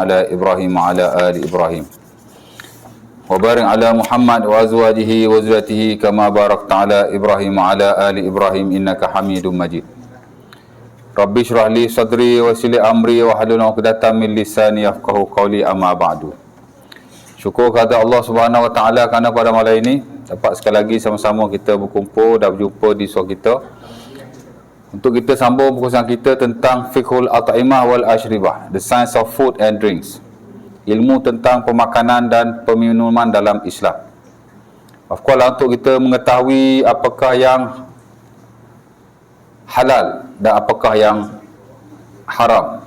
ala Ibrahim wa ala ali Ibrahim. Wa barik ala Muhammad wa azwajihi wa zurriyyatihi kama barakta ala Ibrahim wa ala ali Ibrahim innaka Hamidum Majid. Rabbi shrah li sadri wa yassir li amri wa hlul 'uqdatam min lisani yafqahu qawli, amma ba'du. Syukur kepada Allah Subhanahu wa taala kerana pada malam ini dapat sekali lagi sama-sama kita berkumpul dan berjumpa di suara kita untuk kita sambung perkongsian kita tentang fiqhul at'imah wal ashribah, the science of food and drinks. Ilmu tentang pemakanan dan peminuman dalam Islam. Of course, untuk kita mengetahui apakah yang halal dan apakah yang haram.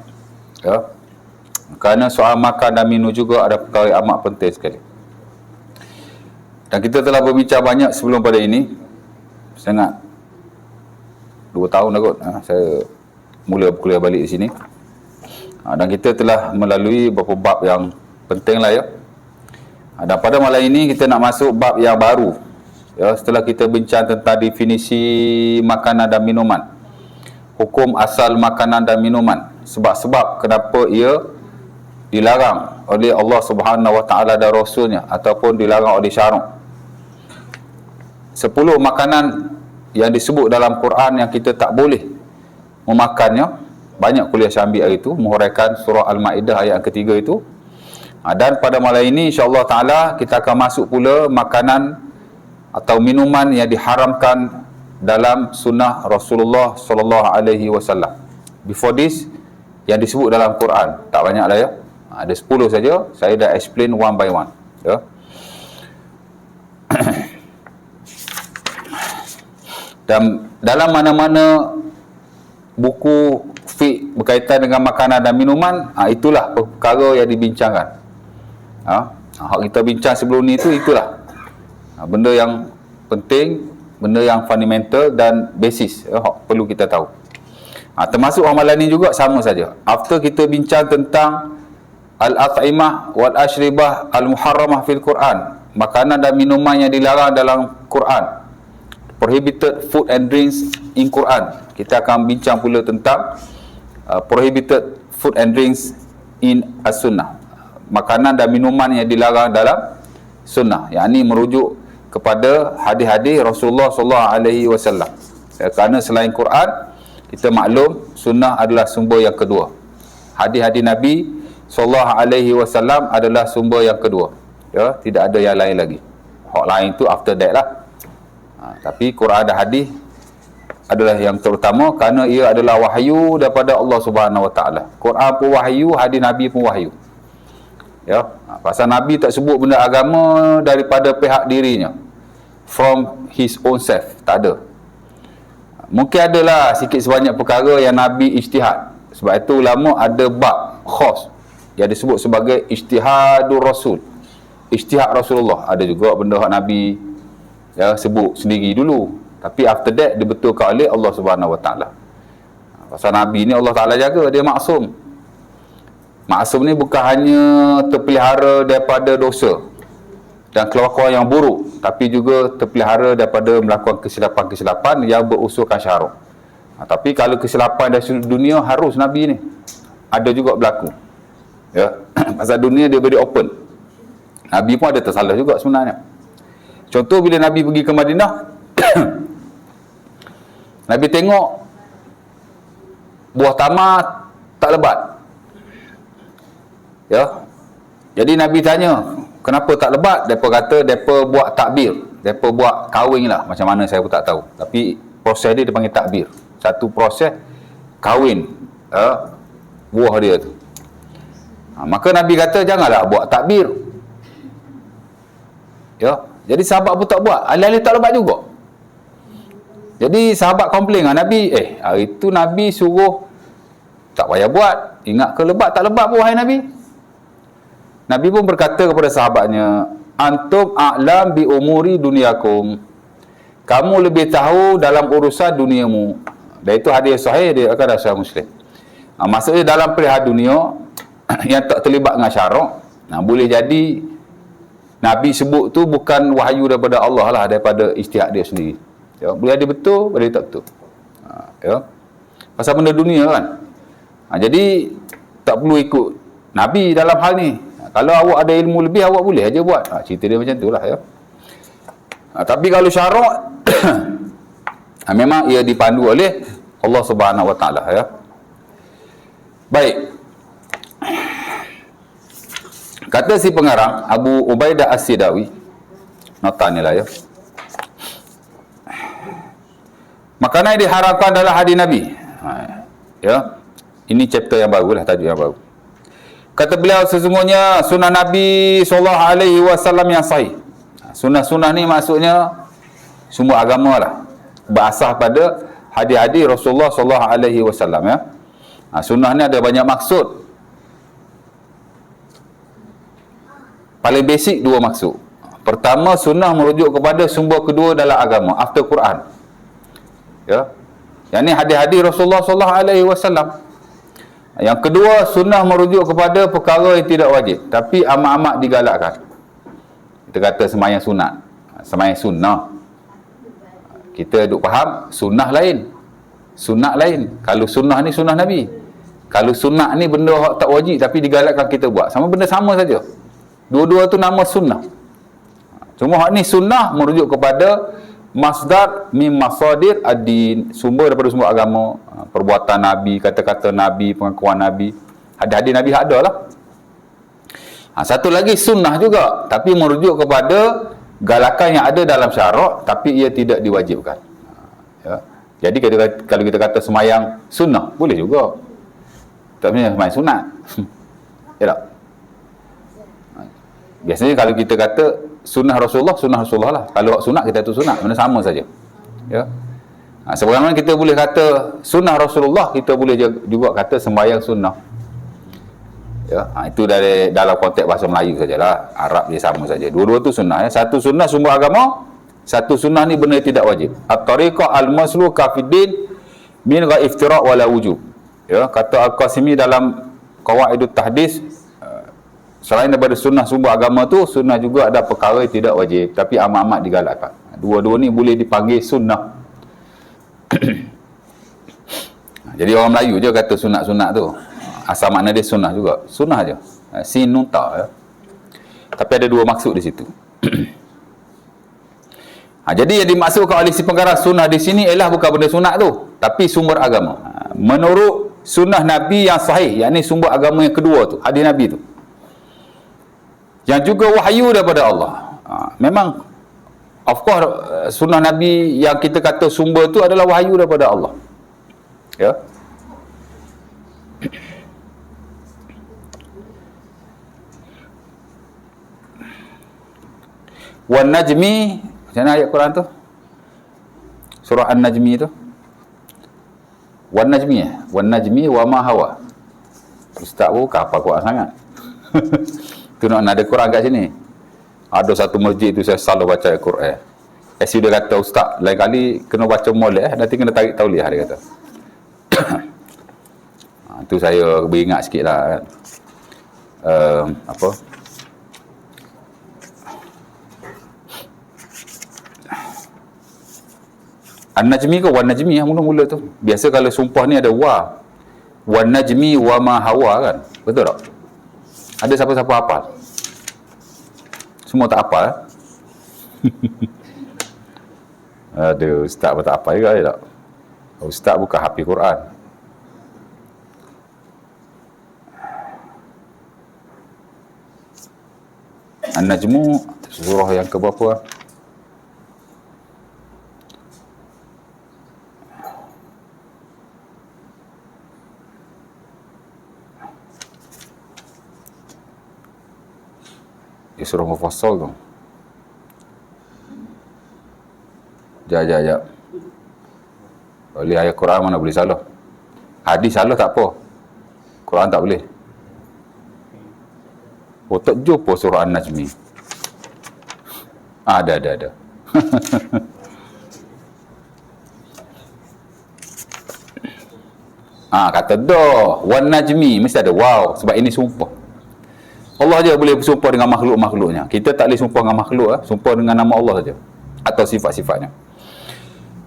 Ya. Kerana soal makan dan minum juga ada perkara yang amat penting sekali. Dan kita telah berbincang banyak sebelum pada ini. Sangat 2 tahun dah kot, saya mula berkuliah balik di sini. Dan kita telah melalui beberapa bab yang penting lah ya. Dan pada malam ini kita nak masuk bab yang baru ya, setelah kita bincang tentang definisi makanan dan minuman, hukum asal makanan dan minuman, sebab-sebab kenapa ia dilarang oleh Allah Subhanahu Wa Taala dan Rasulnya ataupun dilarang oleh syarak. 10 makanan yang disebut dalam Quran yang kita tak boleh memakannya. Banyak kuliah saya ambil hari itu, menghuraikan surah Al-Ma'idah ayat ketiga itu. Dan pada malam ini insya-Allah taala kita akan masuk pula makanan atau minuman yang diharamkan dalam sunnah Rasulullah sallallahu alaihi wasallam. Before this yang disebut dalam Quran tak banyaklah ya. Ada 10 saja, saya dah explain one by one ya. Dan dalam mana-mana buku fiqh berkaitan dengan makanan dan minuman, itulah perkara yang dibincangkan. Hak kita bincang sebelum ni itulah benda yang penting, benda yang fundamental dan basis hak perlu kita tahu. Termasuk amalan ni juga sama saja. After kita bincang tentang al-at'imah wal ashribah al-muharramah fil Quran, makanan dan minuman yang dilarang dalam Quran, prohibited food and drinks in Quran. Kita akan bincang pula tentang prohibited food and drinks in as-sunnah, makanan dan minuman yang dilarang dalam sunnah. Yang ini merujuk kepada hadis-hadis Rasulullah sallallahu alaihi wasallam. Kerana selain Quran, kita maklum sunnah adalah sumber yang kedua. Hadis-hadis Nabi sallallahu alaihi wasallam adalah sumber yang kedua. Ya, tidak ada yang lain lagi. Hak lain tu after that lah. Tapi Quran dan hadis adalah yang terutama kerana ia adalah wahyu daripada Allah Subhanahu Wa Taala. Quran pun wahyu, hadis Nabi pun wahyu. Ya, pasal Nabi tak sebut benda agama daripada pihak dirinya, from his own self, tak ada. Mungkin adalah sikit sebanyak perkara yang Nabi ijtihad. Sebab itu ulama ada bab khas yang disebut sebagai ijtihadur Rasul, ijtihad Rasulullah. Ada juga benda hak Nabi ya sebut sendiri dulu, tapi after that dibetulkan oleh Allah Subhanahu Wa Taala. Pasal Nabi ni Allah Taala jaga, dia maksum. Maksum ni bukan hanya terpelihara daripada dosa dan kelakuan yang buruk, tapi juga terpelihara daripada melakukan kesilapan-kesilapan yang berusulkan syarak. Tapi kalau kesilapan dari sudut dunia, harus Nabi ni ada juga berlaku. Ya, pasal dunia dia beri open. Nabi pun ada tersalah juga sebenarnya. Contoh bila Nabi pergi ke Madinah, Nabi tengok buah tamar tak lebat. Ya. Jadi Nabi tanya, kenapa tak lebat? Depa kata depa buat takbir. Depa buat kahwin lah. Macam mana saya pun tak tahu. Tapi proses dia dipanggil takbir. Satu proses kahwin buah dia tu. Maka Nabi kata janganlah buat takbir. Ya. Jadi sahabat pun tak buat. Alih-alih tak lebat juga. Jadi sahabat komplain dengan Nabi, hari tu Nabi suruh tak payah buat. Ingat ke lebat tak lebat pun wahai Nabi? Nabi pun berkata kepada sahabatnya, antum a'lam bi umuri dunyakum. Kamu lebih tahu dalam urusan duniamu. Dan itu hadis sahih, dia akan rasa Muslim. Maksudnya dalam perihal dunia yang tak terlibat dengan syarak, boleh jadi Nabi sebut tu bukan wahyu daripada Allah lah, daripada ijtihad dia sendiri. Ya, boleh ada betul, boleh tak betul. Ya. Pasal benda dunia kan. Jadi tak perlu ikut Nabi dalam hal ni. Kalau awak ada ilmu lebih, awak boleh aja buat. Cerita dia macam tu lah ya. Tapi kalau syarak memang ia dipandu oleh Allah Subhanahu Wa Taala ya. Baik. Kata si pengarang Abu Ubaidah As-Sidawi, nota ni lah ya. Makanan yang diharamkan adalah hadis Nabi. Ya. Ini chapter yang baru lah, tajuk yang baru. Kata beliau, sesungguhnya sunnah Nabi SAW yang sahih. Sunnah-sunnah ni maksudnya semua agama lah. Berasas pada hadis-hadis Rasulullah SAW ya. Sunnah ni ada banyak maksud. Paling basic dua maksud. Pertama, sunnah merujuk kepada sumber kedua dalam agama, after Quran. Ya. Yang ni hadis-hadis Rasulullah SAW. Yang kedua, sunnah merujuk kepada perkara yang tidak wajib, tapi amat-amat digalakkan. Kita kata semayang sunat, semayang sunnah. Kita duk faham, sunnah lain, sunat lain. Kalau sunnah ni sunnah Nabi. Kalau sunat ni benda tak wajib tapi digalakkan kita buat. Sama benda sama saja. Dua-dua tu nama sunnah. Cuma hak ni sunnah merujuk kepada masdar min masadir ad-din, sumber daripada sumber agama, perbuatan Nabi, kata-kata Nabi, pengakuan Nabi. Hadis-hadis Nabi ada lah. Satu lagi sunnah juga, tapi merujuk kepada galakan yang ada dalam syarak tapi ia tidak diwajibkan. Ya. Jadi kalau kita kata semayang sunnah, boleh juga. Tak punya semayang sunat. Ya tak? Biasanya kalau kita kata sunnah Rasulullah lah. Kalau sunat kita tu sunat, benda sama saja. Ya. Sebagaimana kita boleh kata sunnah Rasulullah, kita boleh juga kata sembahyang sunnah. Ya, itu dari dalam konteks bahasa Melayu sajalah. Arab dia sama saja. Dua-dua tu sunnah ya. Satu sunnah sumber agama, satu sunnah ni benda tidak wajib. At-tariqah al-masluka fid din min ghairi iftira' wala wujub. Ya, kata Al-Qasimi dalam Qawaidut Tahdits, selain daripada sunnah sumber agama tu, sunnah juga ada perkara yang tidak wajib tapi amat-amat digalakkan. Dua-dua ni boleh dipanggil sunnah. Jadi orang Melayu je kata sunat-sunat tu. Asal makna dia sunnah juga. Sunnah je. Sin nun ta ya. Tapi ada dua maksud di situ. Jadi yang dimaksudkan oleh si pengarang sunnah di sini ialah bukan benda sunat tu, tapi sumber agama. Menurut sunnah Nabi yang sahih, yakni sumber agama yang kedua tu, hadis Nabi tu. Yang juga wahyu daripada Allah. Memang of course sunnah Nabi yang kita kata sumber tu adalah wahyu daripada Allah. Ya. Wan najmi, macam mana ayat Quran tu? Surah An-Najmi tu. Wan najmi wa ma hawa. Ustaz pun apa kuat sangat. Tu nak ada Quran kat sini. Ada satu masjid tu saya selalu baca Quran. Dia kata, ustaz, lain kali kena baca molek, nanti kena tarik tauliah, dia kata. Tu saya beringat sikit lah kan. Apa? An-Najmi ke Wan Najmi yang mula-mula tu. Biasa kalau sumpah ni ada wa. Wan Najmi wa ma hawa kan. Betul tak? Ada siapa-siapa hafal? Semua tak hafal eh? Aduh, ustaz pun tak hafal juga tak? Ustaz bukan hafiz Quran. An-Najmu surah yang ke berapa? Surah Mufassal tu. Jap. Boleh ayat Quran mana boleh salah. Hadis salah tak apa. Quran tak boleh. Oh, tak jumpa surah An-Najmi. Ada. Kata dah. Wan Najmi mesti ada wow sebab ini sumpah. Allah je boleh bersumpah dengan makhluk-makhluknya. Kita tak boleh sumpah dengan makhluk, sumpah dengan nama Allah saja atau sifat-sifatnya.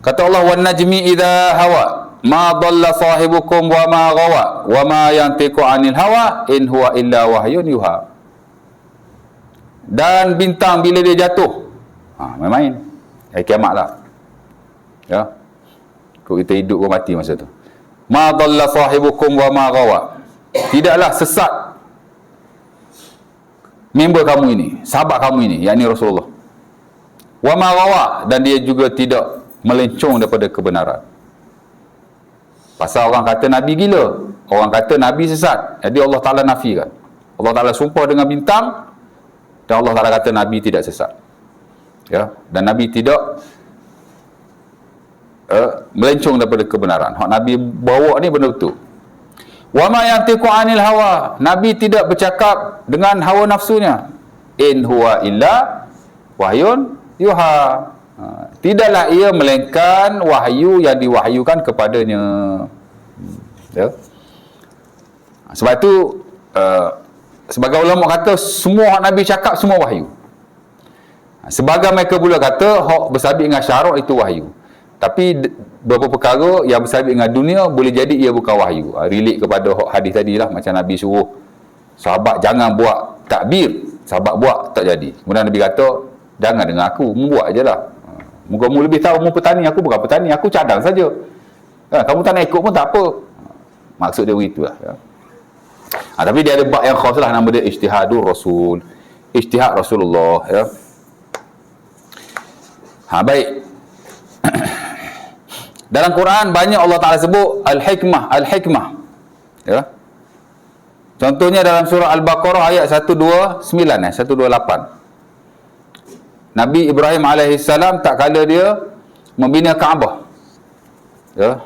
Kata Allah, wan najmi idza hawa, ma dhalla sahibukum wa ma ghawa wa ma yantiqu 'anil hawa in huwa illa wahyun yuha. Dan bintang bila dia jatuh, main-main. Hari kiamat lah. Ya. Kau kita hidup ke mati masa tu. Ma dhalla sahibukum wa ma ghawa. Tidaklah sesat member kamu ini, sahabat kamu ini, yakni Rasulullah. Wa ma ghawa, dan dia juga tidak melencong daripada kebenaran. Pasal orang kata Nabi gila, orang kata Nabi sesat. Jadi Allah Ta'ala nafikan. Allah Ta'ala sumpah dengan bintang, dan Allah Ta'ala kata Nabi tidak sesat. Ya, dan Nabi tidak melencong daripada kebenaran. Hak Nabi bawa ni benar betul. Wa ma yantiqu 'anil hawa. Nabi tidak bercakap dengan hawa nafsunya. In huwa illa wahyun yuha. Tidaklah ia melainkan wahyu yang diwahyukan kepadanya. Ya. Sebab itu sebagai ulama kata semua hak Nabi cakap semua wahyu. Sebagai mereka pula kata hak bersabit dengan syarak itu wahyu. Tapi beberapa perkara yang bersabit dengan dunia boleh jadi ia bukan wahyu. Relate kepada hak hadis tadilah, macam Nabi suruh sahabat jangan buat takbir, sahabat buat tak jadi. Kemudian Nabi kata jangan dengan aku, buat ajalah. Muka kamu lebih tahu, kamu petani, aku bukan petani, aku cadang saja. Kamu tak nak ikut pun tak apa. Maksud dia begitulah. Ya. Tapi dia ada bab yang khas lah, nama dia ijtihadur Rasul. Ijtihad Rasulullah. Ya. Baik. Dalam Quran banyak Allah Ta'ala sebut Al-Hikmah, Al-Hikmah. Ya. Contohnya dalam surah Al-Baqarah ayat 129, 128. Nabi Ibrahim alaihissalam tak kala dia membina Kaabah. Ya.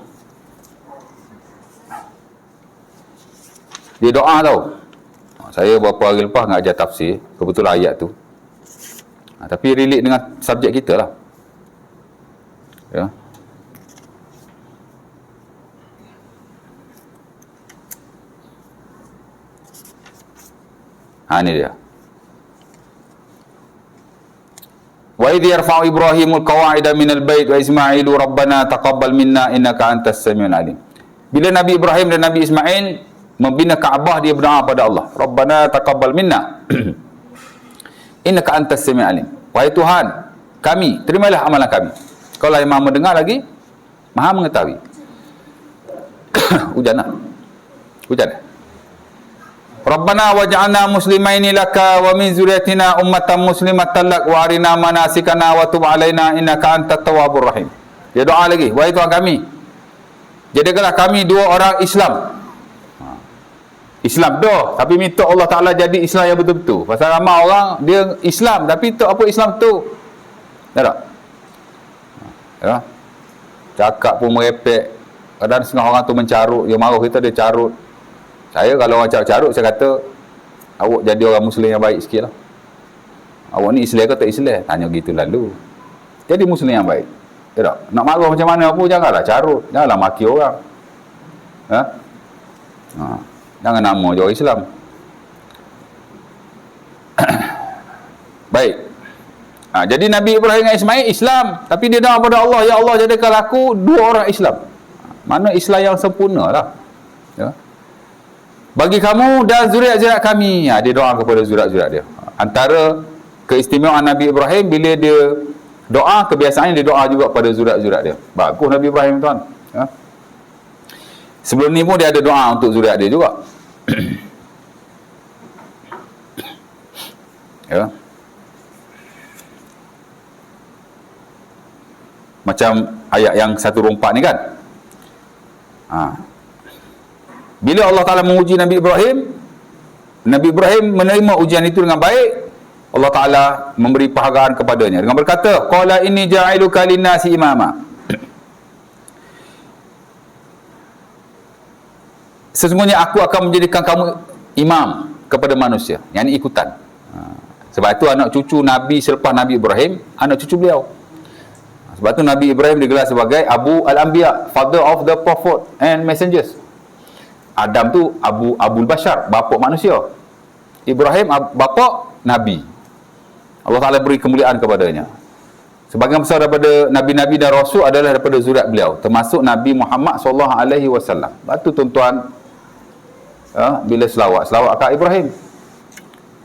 Dia doa tau. Saya beberapa hari lepas ngajar tafsir, kebetulan ayat tu. Tapi relate dengan subjek kita lah. Ya. Ini dia. Wa idh yarfa'u Ibrahimul qawa'ida minal bait wa Ismailu rabbana taqabbal minna innaka antas samiul alim. Bila Nabi Ibrahim dan Nabi Ismail membina Kaabah, dia berdoa pada Allah, Rabbana taqabbal minna innaka antas samiul alim. Wahai Tuhan kami, terimalah amalan kami. Kau lah yang Maha mendengar lagi Maha mengetahui. Hujan lah. Hujan. Rabbana waj'alna muslimaini laka wa min zurriyyatina ummatan muslimatan lak wa arina manasikana wa tub alaina innaka antat tawwabur rahim. Dia doa lagi, wahai Tuhan kami, jadikanlah kami dua orang Islam. Islam dah, tapi minta Allah Ta'ala jadi Islam yang betul-betul. Pasal ramai orang dia Islam tapi tak apa Islam tu. Tak? Ya. Cakap pun merepek. Kadang setengah orang tu mencarut, dia marah kita, dia carut. Saya kalau orang carut-carut, saya kata awak jadi orang Muslim yang baik sikit lah. Awak ni Islam ke tak Islam? Tanya gitu lalu. Jadi Muslim yang baik. Ya tak? Nak marah macam mana pun janganlah carut, janganlah maki orang. Ha? Jangan nama je orang Islam. Baik. Jadi Nabi Ibrahim dan Ismail Islam, tapi dia doa kepada Allah, ya Allah jadikan aku dua orang Islam. Mana Islam yang sempurna lah. Ya. Bagi kamu dan zuriat-zuriat kami. Dia doa kepada zuriat-zuriat dia. Antara keistimewaan Nabi Ibrahim, bila dia doa, kebiasaannya dia doa juga pada zuriat-zuriat dia. Bagus Nabi Ibrahim tuan. Ya. Sebelum ni pun dia ada doa untuk zuriat dia juga. Ya. Macam ayat yang 124 ni kan. Bila Allah Ta'ala menguji Nabi Ibrahim, Nabi Ibrahim menerima ujian itu dengan baik. Allah Ta'ala memberi penghargaan kepadanya dengan berkata, qala inni ja'iluka linnasi imama. Sesungguhnya aku akan menjadikan kamu imam kepada manusia, yang ini ikutan. Sebab itu anak cucu Nabi selepas Nabi Ibrahim, anak cucu beliau. Sebab itu Nabi Ibrahim digelar sebagai Abu Al-Anbiya, father of the prophet and messengers. Adam tu Abul Bashar, bapa manusia. Ibrahim bapa Nabi. Allah Ta'ala beri kemuliaan kepadanya. Sebagian besar daripada Nabi-Nabi dan Rasul adalah daripada zuriat beliau, termasuk Nabi Muhammad SAW. Batu tuan-tuan, bila selawat kat Ibrahim.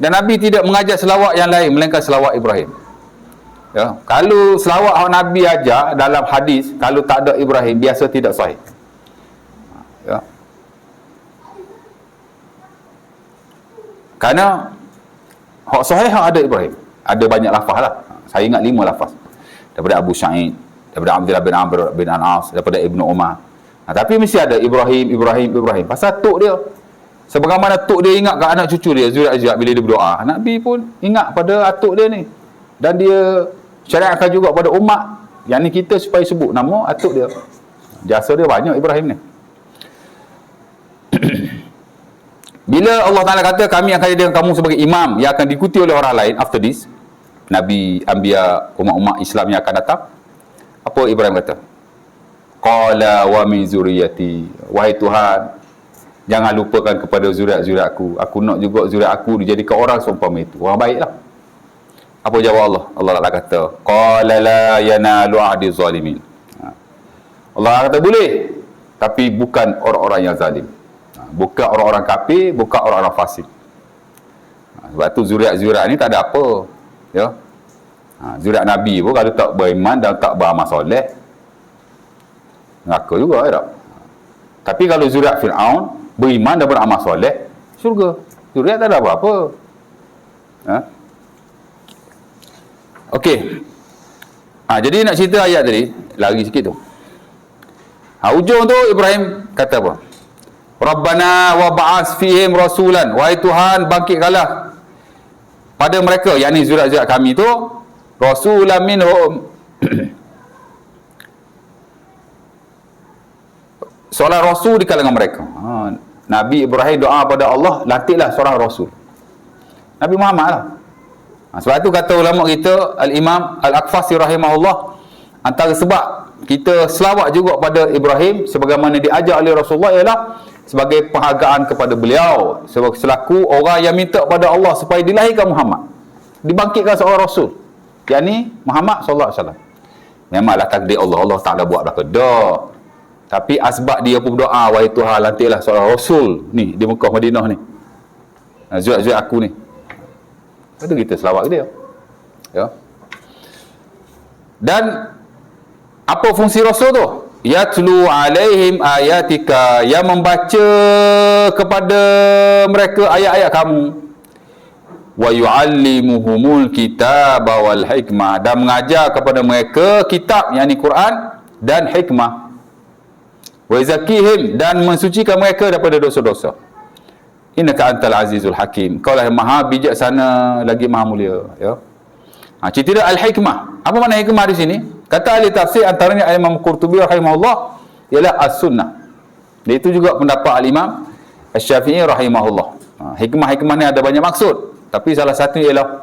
Dan Nabi tidak mengajar selawat yang lain melainkan selawat Ibrahim. Ya, kalau selawat yang Nabi ajar dalam hadis, kalau tak ada Ibrahim, biasa tidak sahih. Ya. Kerana hak sahih ada Ibrahim. Ada banyak lafaz lah. Saya ingat 5 lafaz. Daripada Abu Sa'id, daripada Abdullah bin Amr bin An-As, daripada Ibnu Umar. Tapi mesti ada Ibrahim. Pasal tok dia. Sebagaimana tok dia ingat ke anak cucu dia, zuriat-zuriat bila dia berdoa. Nabi pun ingat pada atuk dia ni. Dan dia syariatkan juga pada umat. Yang ni kita supaya sebut nama atuk dia. Jasa dia banyak Ibrahim ni. Bila Allah Ta'ala kata kami akan jadikan kamu sebagai imam yang akan diikuti oleh orang lain after this, Nabi, Anbiya, umat-umat Islam yang akan datang, apa Ibrahim kata? Qala wa min zuriyati, wahai Tuhan, jangan lupakan kepada zuriat-zuriatku. Aku nak juga zuriat aku dijadikan orang seumpama itu, orang baiklah. Apa jawab Allah? Allah Ta'ala kata, qala la yanalu ahdi zalimin. Allah kata boleh, tapi bukan orang-orang yang zalim. Bukan orang-orang kafir, bukan orang-orang fasik. Sebab tu zuriat-zuriat ni tak ada apa. Ya. Zuriat Nabi pun kalau tak beriman dan tak beramal soleh, neraka juga tak? Tapi kalau zuriat Fir'aun beriman dan beramal soleh, syurga. Zuriat tak ada apa-apa. Okey. Jadi nak cerita ayat tadi, lari sikit tu. Ujung tu Ibrahim kata apa? Rabbana wa ba'as fihim rasulan. Wahai Tuhan, bangkitkanlah pada mereka, yakni zuriat-zuriat kami tu, rasulan minhum. Seorang rasul di kalangan mereka. Nabi Ibrahim doa pada Allah, lantiklah seorang rasul. Nabi Muhammad lah. Sebab itu kata ulama kita, Al-Imam Al-Aqfasi rahimahullah, antara sebab kita selawat juga pada Ibrahim sebagaimana diajar oleh Rasulullah ialah sebagai penghargaan kepada beliau, selaku orang yang minta pada Allah supaya dilahirkan Muhammad, dibangkitkan seorang rasul, yakni Muhammad sallallahu alaihi wasallam. Memanglah takdir Allah, Allah Ta'ala buat belaka dak. Tapi asbab dia pun berdoa, wahai Tuhan, lantiklah seorang rasul ni di Mekah Madinah ni, zuriat-zuriat aku ni. Lepas tu kita selawat ke dia. Ya. Dan apa fungsi rasul tu? Yatlu alaihim ayatika, yang membaca kepada mereka ayat-ayat kamu. Wa yuallimuhumul kitaba wal hikmah, dan mengajar kepada mereka kitab, yakni Quran dan hikmah. Wa zakihim, dan mensucikan mereka daripada dosa-dosa. Innaka antal azizul hakim, kau lah maha bijaksana lagi maha mulia. Ya. Cerita dia al-hikmah. Apa makna hikmah di sini? Kata ahli tafsir, antaranya Imam Qurtubi rahimahullah, ialah as-sunnah. Dan itu juga pendapat al-Imam Asy-Syafi'i rahimahullah. Hikmah-hikmah ni ada banyak maksud, tapi salah satu ialah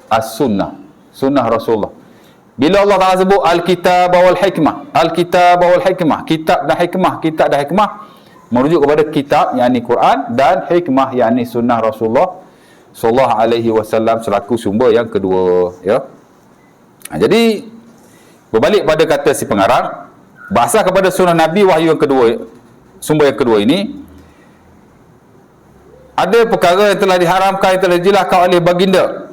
as-sunnah, sunnah Rasulullah. Bila Allah Ta'ala sebut al-kitab wal hikmah, al-kitab wal hikmah, kitab dan hikmah, merujuk kepada kitab, yakni Quran, dan hikmah, yakni sunnah Rasulullah sallallahu alaihi wasallam selaku sumber yang kedua. Ya. Jadi berbalik pada kata si pengarang, bahasa kepada sunnah Nabi, wahyu yang kedua, sumber yang kedua ini, ada perkara yang telah diharamkan, yang telah dijelaskan oleh baginda,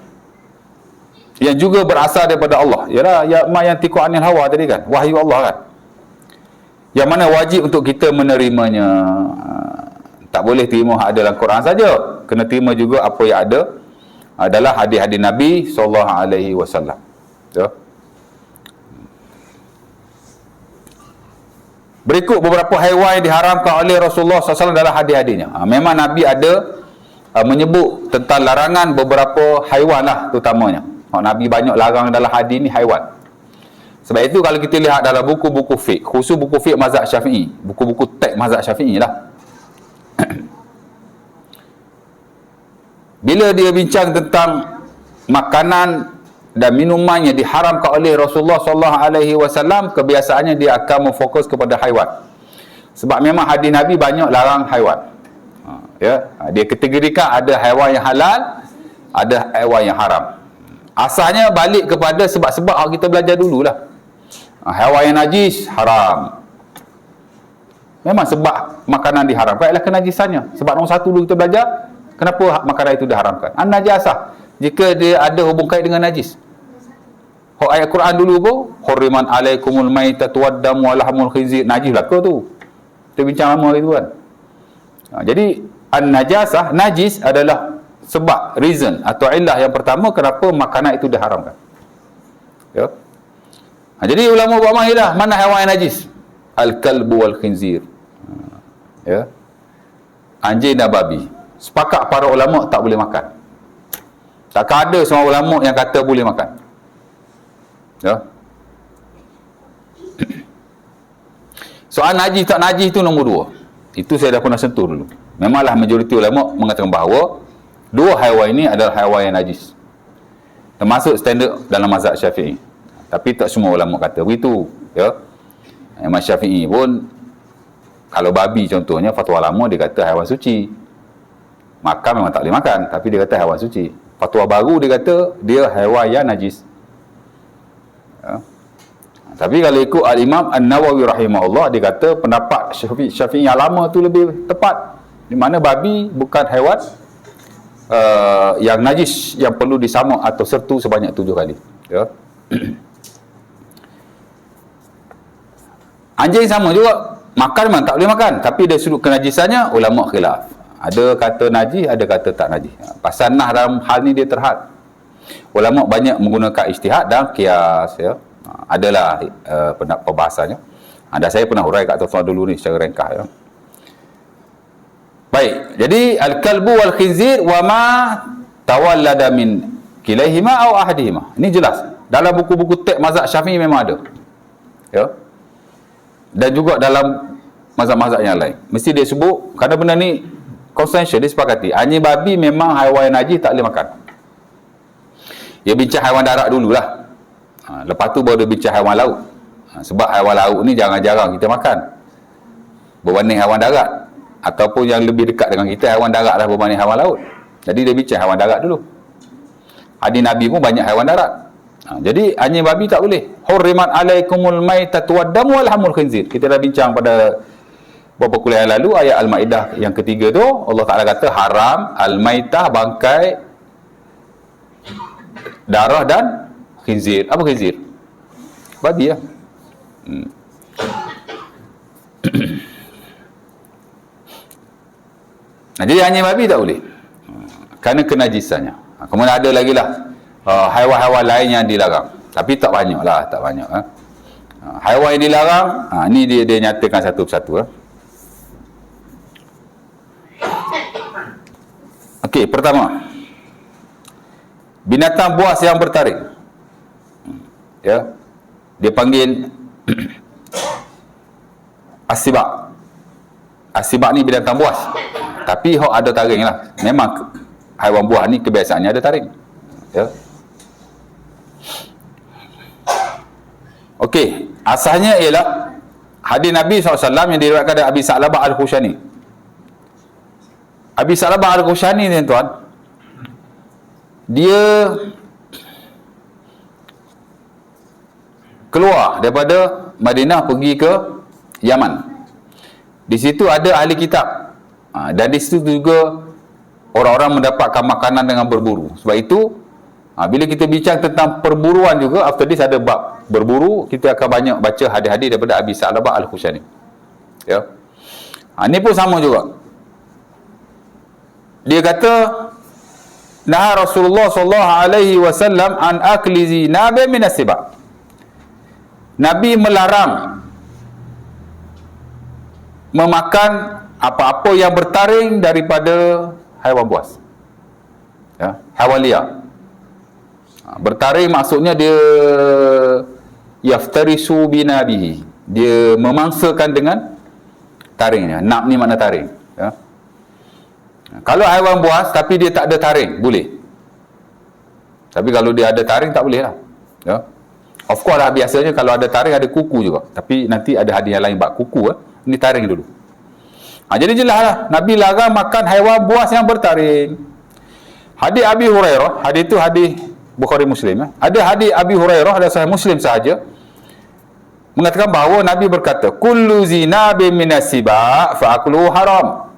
yang juga berasal daripada Allah. Ialah ya ma yantiqu anil hawa tadi kan, wahyu Allah kan, yang mana wajib untuk kita menerimanya. Tak boleh terima hak ada dalam Quran saja, kena terima juga apa yang ada adalah hadis-hadis Nabi sallallahu alaihi wasallam. Ya. Berikut beberapa haiwan yang diharamkan oleh Rasulullah SAW dalam hadis-hadisnya. Memang Nabi ada menyebut tentang larangan beberapa haiwan lah terutamanya. Nabi banyak larang dalam hadis ni haiwan. Sebab itu kalau kita lihat dalam buku-buku fiqh, khusus buku fiqh mazhab Syafi'i, buku-buku teks mazhab Syafi'i lah, bila dia bincang tentang makanan dan minuman yang diharamkan oleh Rasulullah SAW, kebiasaannya dia akan memfokus kepada haiwan. Sebab memang hadis Nabi banyak larang haiwan. Ya, dia kategorikan ada haiwan yang halal, ada haiwan yang haram. Asalnya balik kepada sebab-sebab yang kita belajar dululah. Haiwan yang najis haram. Memang sebab makanan diharamkan ialah kenajisannya. Sebab nombor satu dulu kita belajar, kenapa makanan itu diharamkan? An-najasah. Jika dia ada hubung kait dengan najis. Ayat Quran dulu pun, hurriman alaikumul maitatu waddamu wa lahmul khinzir. Najis belaka tu. Kita bincang lama hari tu kan. Jadi an-najasah, najis adalah sebab, reason atau illah yang pertama kenapa makanan itu diharamkan. Ya. Jadi ulama buat mahilah mana haiwan yang najis? Al-kalbu wal khinzir. Ya. Anjing dan babi. Sepakat para ulama tak boleh makan. Takkan ada semua ulama yang kata boleh makan. Ya. Soal najis tak najis itu nombor dua. Itu saya dah pernah sentuh dulu. Memanglah majoriti ulama mengatakan bahawa dua haiwan ini adalah haiwan yang najis. Termasuk standard dalam mazhab Syafi'i. Tapi tak semua ulama kata begitu, ya. Imam Syafi'i pun kalau babi contohnya fatwa lama dia kata haiwan suci. Makan memang tak boleh makan, tapi dia kata haiwan suci. Fatwa baru dia kata dia haiwan yang najis. Ya. Tapi kalau ikut Al-Imam An-Nawawi rahimahullah, dia kata pendapat Syafi'i yang lama tu lebih tepat. Di mana babi bukan haiwan yang najis yang perlu disamak atau sertu sebanyak 7 kali. Ya. Anjing sama juga, makan memang tak boleh makan, tapi dari sudut kenajisannya ulama khilaf. Ada kata najis, ada kata tak najis. Pasal nah dalam hal ni dia terhad. Ulama banyak menggunakan ijtihad dan qiyas, ya. Adalah perbahasannya. Ada saya pernah hurai kat tuan dulu ni secara ringkas, ya. Baik, jadi al-kalbu wal khinzir wa ma tawallada min kilaihima aw ahadihima. Ini jelas. Dalam buku-buku teks mazhab Syafi'i memang ada. Ya. Dan juga dalam mazhab-mazhab yang lain. Mesti dia sebut, kerana benda ni konsensus disepakati. Anjing babi memang haiwan najis tak boleh makan. Dia bincang haiwan darat dululah. Lepas tu baru dia bincang haiwan laut. Sebab haiwan laut ni jarang-jarang kita makan. Berbanding haiwan darat. Ataupun yang lebih dekat dengan kita, haiwan darat lah berbanding haiwan laut. Jadi dia bincang haiwan darat dulu. Hadis Nabi pun banyak haiwan darat. Jadi anjing babi tak boleh. Hurriman alaikumul maitatu waddamu wal lahmul khinzir. Kita dah bincang pada beberapa kuliah yang lalu ayat Al-Maidah yang ketiga tu, Allah Taala kata haram al-maitah, bangkai, darah dan khinzir. Apa khinzir? Babi lah. Jadi anjing babi tak boleh. Kerana kenajisannya. Kemudian ada lagi lah haiwan-haiwan lain yang dilarang. Tapi tak banyak lah, tak banyak. Haiwan yang dilarang, ni dia nyatakan satu persatu. Okey, pertama, binatang buas yang bertaring. Ya, dia panggil asibak. Asibak ni binatang buas. Tapi hok ada taring lah. Memang haiwan buas ni kebiasaannya ada taring. Ya. Okey, asalnya ialah hadis Nabi SAW yang diriwayatkan dari Abi Sa'labah Al-Khushani. Abi Sa'labah Al-Khushani ni tuan, dia keluar daripada Madinah pergi ke Yaman. Di situ ada ahli kitab. Dan di situ juga orang-orang mendapatkan makanan dengan berburu. Sebab itu bila kita bincang tentang perburuan juga, after this ada bab berburu, kita akan banyak baca hadis-hadis daripada Abi Sa'labah Al-Khushani. Ya. Ini pun sama juga. Dia kata, nah Rasulullah sallallahu alaihi wasallam an akli zinabi min as-sibak. Nabi melarang memakan apa-apa yang bertaring daripada haiwan buas. Ya, haiwan liar. Bertaring maksudnya dia yaftarisu binabihi. Dia memangsakan dengan taringnya. Nab ni makna taring. Ya. Kalau haiwan buas tapi dia tak ada taring, boleh. Tapi kalau dia ada taring tak boleh lah. Ya. Of course lah, biasanya kalau ada taring ada kuku juga. Tapi nanti ada hadis yang lain bab kuku. Ini taring dulu. Jadi jelas lah, Nabi larang makan haiwan buas yang bertaring. Hadis Abi Hurairah, hadis itu hadis Bukhari Muslim. Ada hadis Abi Hurairah, ada Sahih Muslim sahaja, mengatakan bahawa Nabi berkata, kullu zinabin minas siba' fa akluhu haram.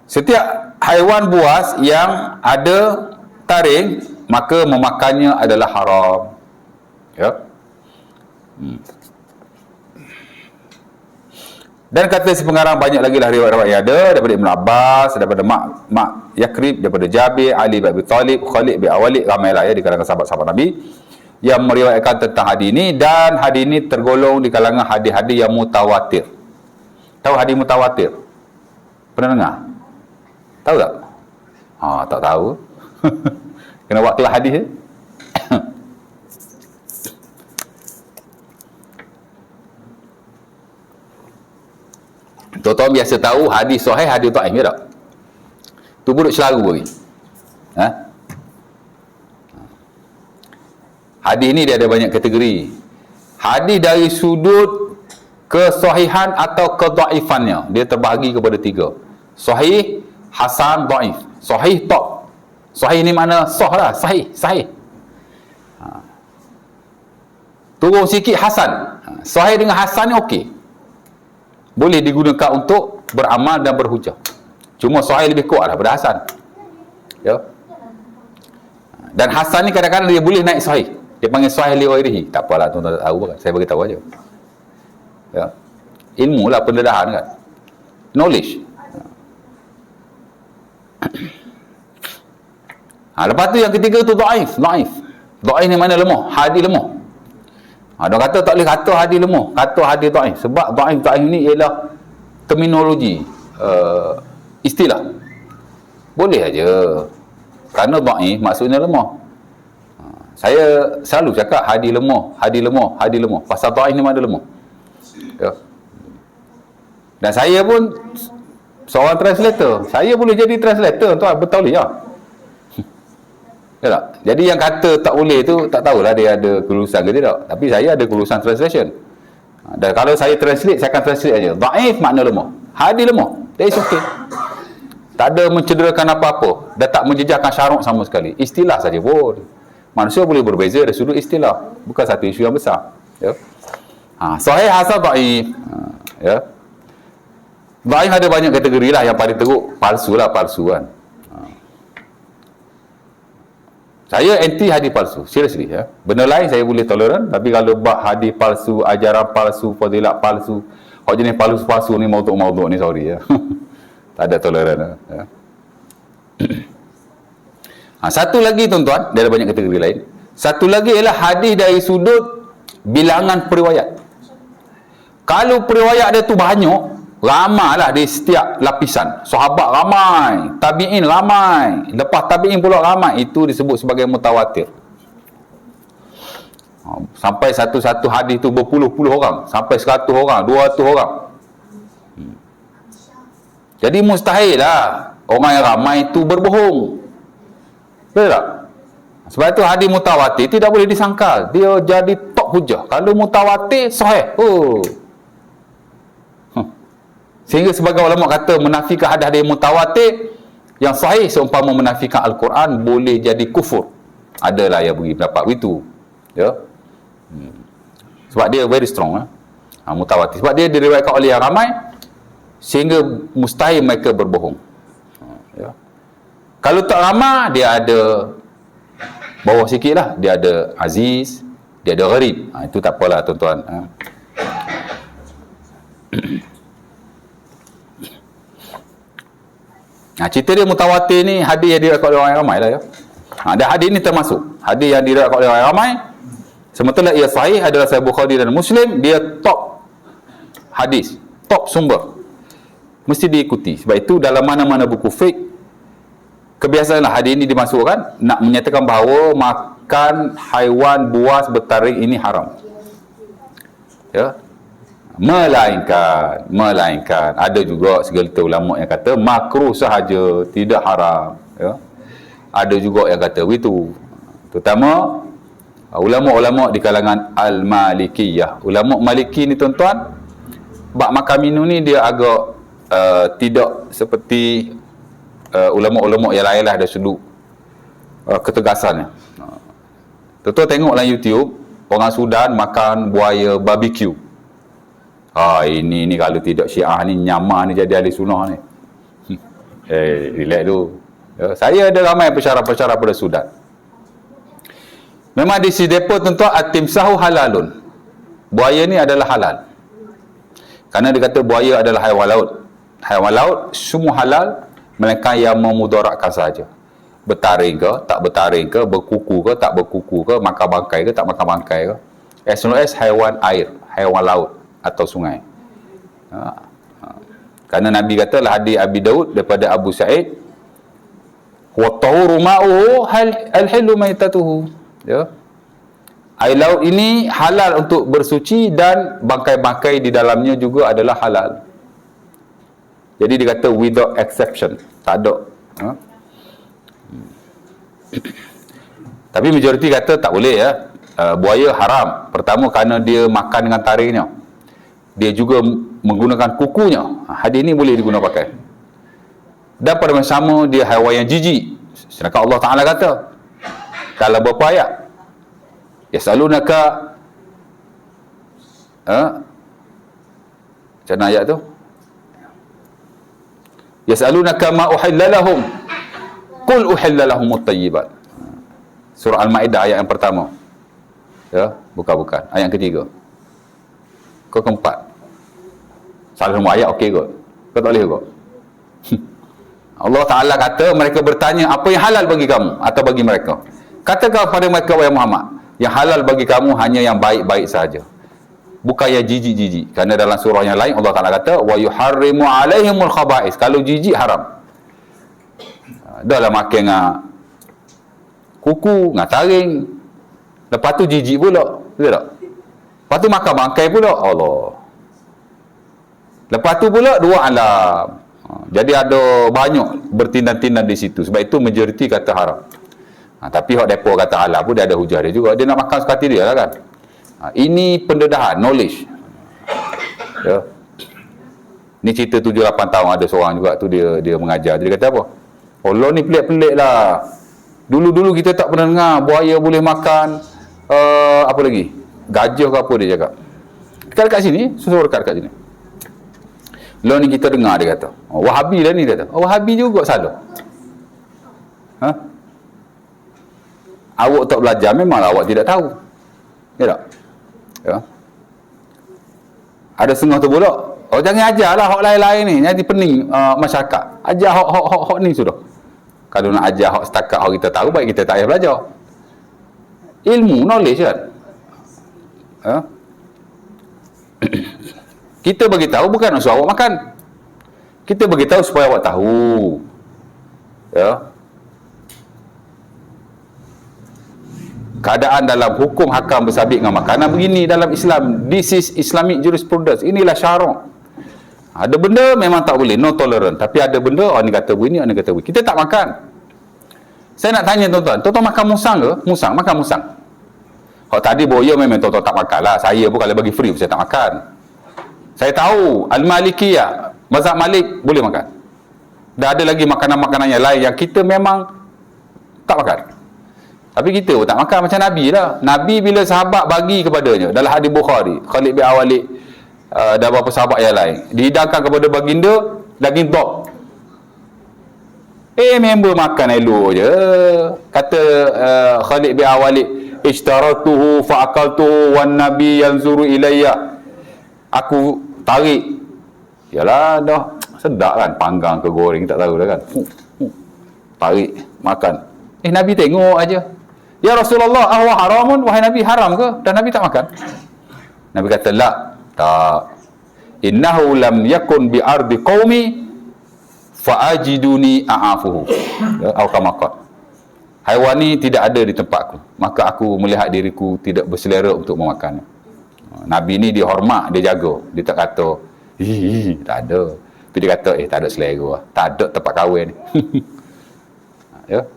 Setiap haiwan buas yang ada taring, maka memakannya adalah haram. Ya. Dan kata si pengarang, banyak lagi lah riwayat-riwayat yang ada daripada Ibn Abbas, daripada Mak Yakrib, daripada Jabir, Ali bin Abi Talib, Khalid bin Awalid, ramai lah ya di kalangan sahabat-sahabat Nabi yang meriwayatkan tentang hadis ini, dan hadis ini tergolong di kalangan hadis-hadis yang mutawatir. Tahu hadis mutawatir? Pernah dengar? Tahu tak? Tak tahu. Kena buat kelas hadis ya? Tuan-tuan biasa tahu hadis sahih, hadis dhaif ke tak? Tu buruk selaru lagi. Hadis ni dia ada banyak kategori. Hadis dari sudut kesahihan atau kedhaifannya, dia terbahagi kepada 3. Sahih, hasan, dhaif. Sahih top. Sahih ni mana sah lah, sahih. Turun sikit hasan. Sahih dengan hasan ni okey. Boleh digunakan untuk beramal dan berhujah. Cuma sahih lebih kuat daripada hasan. Ya. Dan hasan ni kadang-kadang dia boleh naik sahih. Dia panggil sahih li ghairihi. Tak apalah, tuan-tuan tak tahu kan. Saya bagi tahu aja. Ya. Ilmu lah, pendedahan kan. Knowledge. Lepas tu yang ketiga tu dhaif. Dhaif ni mana lemah? Hadis lemah. Dia kata tak boleh kata hadis lemah, kata hadis dhaif. Sebab dhaif ni ialah terminologi, istilah. Boleh aja. Kerana dhaif maksudnya lemah. Saya selalu cakap hadis lemah. Pasal dhaif ni mana lemah. Ya. Dan saya pun seorang translator. Saya boleh jadi translator, tuan, betul ya. Ya tak? Jadi yang kata tak boleh tu, tak tahulah dia ada kelulusan ke tidak. Tapi saya ada kelulusan translation. Dan kalau saya translate, saya akan translate aja. Dhaif makna lemah. Hadis lemah. That is okay. Tak ada mencederakan apa-apa. Dan tak menjejakkan syarat sama sekali. Istilah saja pun. Manusia boleh berbeza dari sudut istilah. Bukan satu isu yang besar. Ya. Sahih, hasan, dhaif. Ya. Dhaif ada banyak kategori lah. Yang paling teruk, palsu kan. Saya anti hadis palsu, seriously ya. Benda lain saya boleh toleran, tapi kalau bab hadis palsu, ajaran palsu, fadilat palsu, hak jenis palsu ni maudhu' ni, sorry ya. Tak ada toleran ya. Satu lagi tuan-tuan, dia ada banyak kategori lain. Satu lagi ialah hadis dari sudut bilangan periwayat. Kalau periwayat dia tu banyak, ramai lah di setiap lapisan. Sahabat ramai, tabi'in ramai, lepas tabi'in pula ramai, itu disebut sebagai mutawatir. Sampai satu-satu hadis tu berpuluh-puluh orang, sampai 100 orang, 200 orang. Jadi mustahil lah orang yang ramai itu berbohong. Betul tak? Sebab itu hadis mutawatir tidak boleh disangkal, dia jadi top hujah. Kalau mutawatir sahih. Sehingga sebagai ulama kata menafikan hadis-hadis mutawatir yang sahih seumpama menafikan Al-Quran boleh jadi kufur. Adalah yang bagi pendapat itu. Ya. Sebab dia very strong mutawatir. Sebab dia diriwayatkan oleh yang ramai sehingga mustahil mereka berbohong. Ya. Kalau tak ramai, dia ada bawah sikit lah. Dia ada aziz, dia ada gharib. Itu tak apalah tuan-tuan. Cerita dia mutawatir ni, hadis yang diriwayatkan oleh orang ramai lah ya. Dan hadis ni termasuk hadis yang diriwayatkan oleh orang ramai. Sementara ia sahih adalah Sahih Bukhari dan Muslim, dia top hadis, top sumber. Mesti diikuti. Sebab itu dalam mana-mana buku fiqh, kebiasaanlah hadis ini dimasukkan nak menyatakan bahawa makan haiwan buas bertaring ini haram. Ya. Melainkan ada juga segelintir ulama yang kata makruh sahaja, tidak haram ya. Ada juga yang kata begitu, terutama ulama-ulama di kalangan Al-Malikiyah. Ulama Maliki ni tuan-tuan, bab makan minum ni dia agak tidak seperti ulama-ulama yang lain lah, ada sudut ketegasannya. Tuan-tuan tengoklah YouTube, orang Sudan makan buaya barbecue. Ini kalau tidak Syiah ni nyamar ni jadi ahli sunnah ni. Relax dulu. Saya ada ramai pensyarah-pensyarah pada Sudan. Memang di sisi depa tuan-tuan at-timsahu halalun. Buaya ni adalah halal. Kerana dia kata buaya adalah haiwan laut. Haiwan laut semua halal melainkan yang memudaratkan saja. Bertaring ke, tak bertaring ke, berkuku ke, tak berkuku ke, makan bangkai ke, tak makan bangkai ke. As long as haiwan air, haiwan laut atau sungai. Kerana Nabi kata lah hadis Abi Daud daripada Abu Sa'id, wa tahuru ma'uhu al-hillu maitatuhu. Ya. Air laut ini halal untuk bersuci dan bangkai-bangkai di dalamnya juga adalah halal. Jadi dia kata without exception, tak ada. Tapi majoriti kata tak boleh ya. Buaya haram. Pertama kerana dia makan dengan taringnya. Dia juga menggunakan kukunya. Hadis ni boleh digunakan pakai. Dan pada masa sama dia haiwan yang jijik. Sedangkan Allah Ta'ala kata dalam beberapa ayat, yasalunaka macam mana ayat tu? Yasalunaka ma uhilla lahum qul uhilla lahumut tayyibat. Surah Al-Maidah ayat yang pertama. Ya, bukan. Ayat yang ketiga. Kau keempat. Salah semua ayat okey kot. Kau tak boleh kot. Allah Ta'ala kata mereka bertanya apa yang halal bagi kamu atau bagi mereka. Katakan kepada mereka wahai Muhammad, yang halal bagi kamu hanya yang baik-baik saja. Bukan yang jijik-jijik. Kerana dalam surah yang lain Allah Ta'ala kata wa yuharrimu alaihimul khaba'is. Kalau jijik haram. Dah lah makan dengan kuku, dengan taring. Lepas tu jijik pula. Betul tak? Lepas tu makan bangkai pula. Allah. Lepas tu pula dua alam. Jadi ada banyak bertindan-tindan di situ. Sebab itu majoriti kata haram. Tapi hak depa kata halal pun dia ada hujah dia juga. Dia nak makan sekali dia lah kan. Ini pendedahan, knowledge. Ya. Ni cerita 7-8 tahun ada seorang juga tu dia mengajar. Dia kata apa? Allah ni pelik-pelik lah. Dulu-dulu kita tak pernah dengar buaya boleh makan apa lagi? Gajah ke apa dia cakap. Dekat sini, suruh dekat sini. Lalu ni kita dengar dia kata. Wahabi lah ni dia kata. Wahabi juga salah. Awak tak belajar memanglah awak tidak tahu. Ya tak? Ya. Ada setengah tu pula. Jangan ajarlah hak lain-lain ni. Jadi pening masyarakat. Ajar hak ni sudah. Kalau nak ajar hak setakat hak kita tahu, baik kita tak payah belajar. Ilmu, knowledge kan. Kita bagi tahu bukan untuk awak makan. Kita bagi tahu supaya awak tahu. Ya. Keadaan dalam hukum hakam bersabit dengan makanan begini dalam Islam. This is Islamic jurisprudence. Inilah syarak. Ada benda memang tak boleh, no tolerant. Tapi ada benda orang ni kata begini, orang ni kata begini. Kita tak makan. Saya nak tanya tuan-tuan, tuan-tuan makan musang ke? Makan musang. Kalau tadi boya memang tuan-tuan tak makan lah. Saya pun kalau bagi free saya tak makan. Saya tahu Al-Malikiyah, mazhab Malik boleh makan. Dah ada lagi makanan-makanan yang lain yang kita memang tak makan. Tapi kita pun tak makan macam Nabi lah. Nabi bila sahabat bagi kepadanya dalam hadis Bukhari, Khalid bin Al-Walid dan beberapa sahabat yang lain, dihidangkan kepada baginda daging dog. Member makan elok je. Kata Khalid bin Al-Walid, ishtaratuhu fa'akaltuhu wan nabi yanzuru ilayya. Aku tarik. Yalah dah sedap kan, panggang ke goreng tak tahu dah kan. Tarik makan. Nabi tengok aja. Ya Rasulullah, ahwa haramun, wahai Nabi, haram ke? Dan Nabi tak makan. Nabi kata la, tak. Innahu lam yakun bi ardi qaumi fa ajiduni a'afuhu. Al-Qamakot. Haiwan ni tidak ada di tempatku, maka aku melihat diriku tidak berselera untuk memakannya. Nabi ni dia hormat, dia jaga. Dia tak kata, tak ada. Tapi dia kata, tak ada selera. Tak ada tempat kahwin ni. Ya.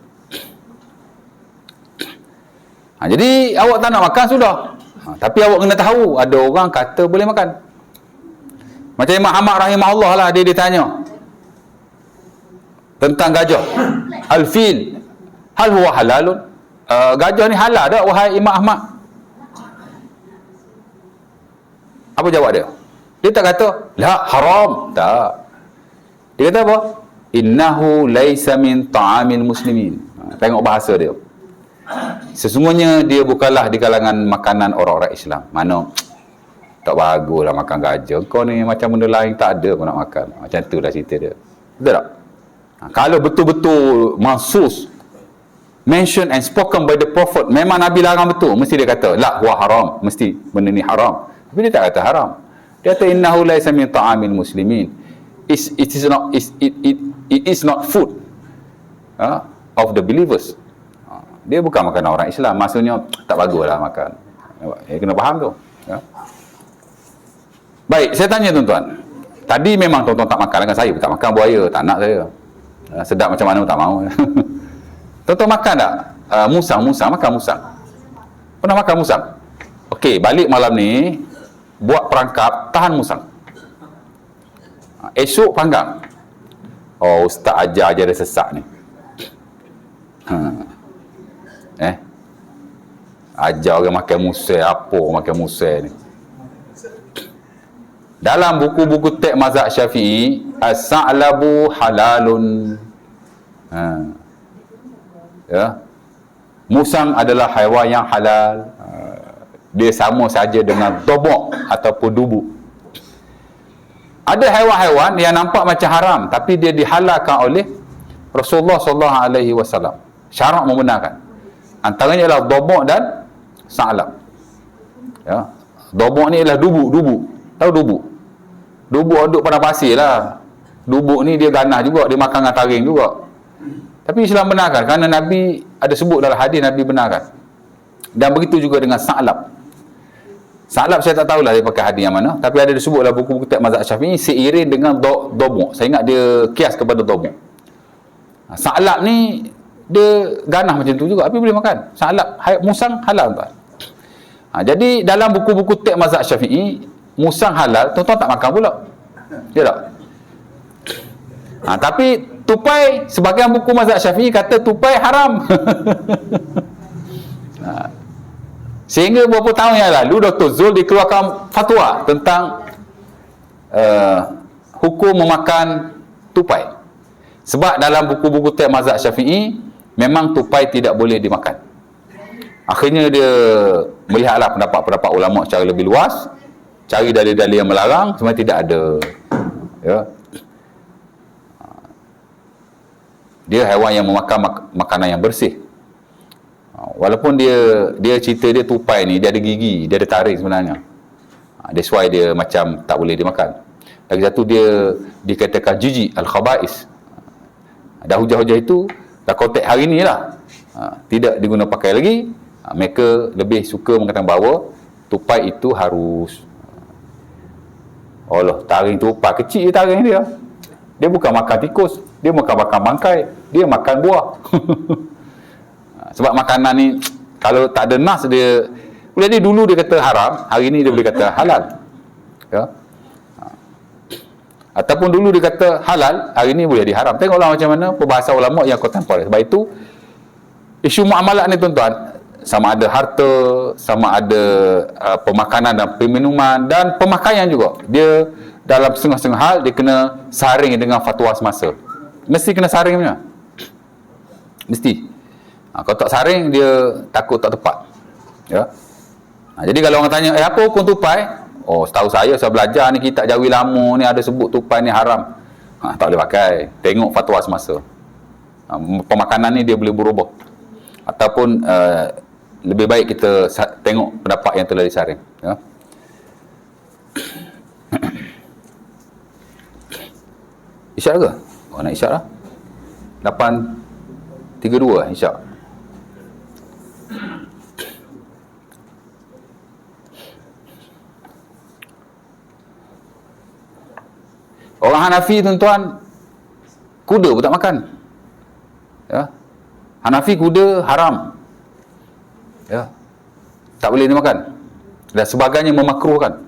Jadi awak tak nak makan sudah. Tapi awak kena tahu ada orang kata boleh makan. Macam Imam Ahmad rahimahullah lah, dia ditanya tentang gajah, al-fil. Hal huwa halalun? Gajah ni halal tak wahai Imam Ahmad? Apa jawab dia? Dia tak kata la haram, tak. Dia kata apa? Innahu laisa min ta'amil muslimin. Tengok bahasa dia. Sesungguhnya dia bukanlah di kalangan makanan orang-orang Islam. Mana tak baguslah makan gajah. Kau ni macam benda lain tak ada kau nak makan. Macam tu lah cerita dia. Betul tak? Kalau betul-betul mansus mentioned and spoken by the Prophet, memang Nabi larang betul, mesti dia kata la huwa haram, mesti benda ni haram. Tapi dia tak kata haram. Dia kata innahu laisa min ta'amil muslimin. It is not food of the believers. Dia bukan makanan orang Islam. Maksudnya tak baguslah makan. Kena faham tu. Ya. Baik, saya tanya tuan-tuan. Tadi memang tuan-tuan tak makan dengan saya, tak makan buaya, tak nak saya. Sedap macam mana pun tak mau. Tuan-tuan makan tak? Musang, makan musang. Pernah makan musang? Okey, balik malam ni buat perangkap tahan musang. Esok panggang. Oh, ustaz ajar dia sesak ni. Ajar orang makan musai, apa orang makan musai ni. Dalam buku-buku teks mazhab Syafi'i, as-sa'labu halalun. Ya. Musang adalah haiwan yang halal. Dia sama saja dengan dobok ataupun dubu. Ada haiwan-haiwan yang nampak macam haram tapi dia dihalalkan oleh Rasulullah sallallahu alaihi wasallam. Syarak membenarkan. Antaranya ialah dobok dan sa'lab. Ya. Dobok ni ialah dubu. Tahu dubu? Dubu duduk pada pasir lah. Dubu ni dia ganas juga, dia makan dengan taring juga. Tapi Islam benarkan kerana Nabi ada sebut dalam hadis, Nabi benarkan. Dan begitu juga dengan sa'lab. Sa'lab saya tak tahulah dia pakai hadis yang mana, tapi ada disebut dalam buku-buku teks mazhab Syafi'i seiring dengan dobok. Saya ingat dia kias kepada dobok. Sa'lab ni dia ganas macam tu juga, tapi boleh makan. Sa'lab, musang halal tuan. Jadi dalam buku-buku teks mazhab Syafi'i, musang halal, tuan-tuan tak makan pula. Ya tak? Tapi tupai, sebahagian buku mazhab Syafi'i kata tupai haram. Sehingga beberapa tahun yang lalu Dr. Zul dikeluarkan fatwa tentang hukum memakan tupai. Sebab dalam buku-buku teks mazhab Syafi'i memang tupai tidak boleh dimakan. Akhirnya dia melihatlah pendapat-pendapat ulama secara lebih luas, cari dalil-dalil yang melarang, sebenarnya tidak ada. Ya. Dia haiwan yang memakan makanan yang bersih. Walaupun dia cerita dia tupai ni, dia ada gigi, dia ada taring sebenarnya. That's why dia macam tak boleh dimakan. Lagi satu dia dikatakan jijik, al-khaba'is. Dah hujah-hujah itu, dah konteks hari ni lah. Tidak diguna pakai lagi. Mereka lebih suka mengatakan bahawa tupai itu harus. Allah, taring tupai, kecil je taring dia. Dia bukan makan tikus, dia bukan makan bangkai, dia makan buah. Sebab makanan ni kalau tak ada nas dia, jadi dulu dia kata haram, hari ni dia boleh kata halal. Ya. Ataupun dulu dia kata halal, hari ni boleh diharam. Tengoklah macam mana perbahasan ulama yang kontemporer. Sebab itu isu muamalat ni tuan-tuan, sama ada harta, sama ada pemakanan dan peminuman dan pemakaian juga. Dia dalam setengah-setengah hal dia kena saring dengan fatwa semasa. Mesti kena saring punya. Mesti. Kalau tak saring dia takut tak tepat. Ya. Jadi kalau orang tanya, apa hukum tupai? Oh, setahu saya belajar ni kitab Jawi lama ni ada sebut tupai ni haram. Tak boleh pakai. Tengok fatwa semasa. Pemakanan ni dia boleh berubah. Ataupun lebih baik kita tengok pendapat yang telah disaring. Ya. Isyak ke? Oh, nak isyak lah. 8.32 isyak. Orang Hanafi tuan-tuan, kuda pun tak makan. Ya. Hanafi kuda haram. Ya. Tak boleh dimakan. Dan sebagainya memakruhkan.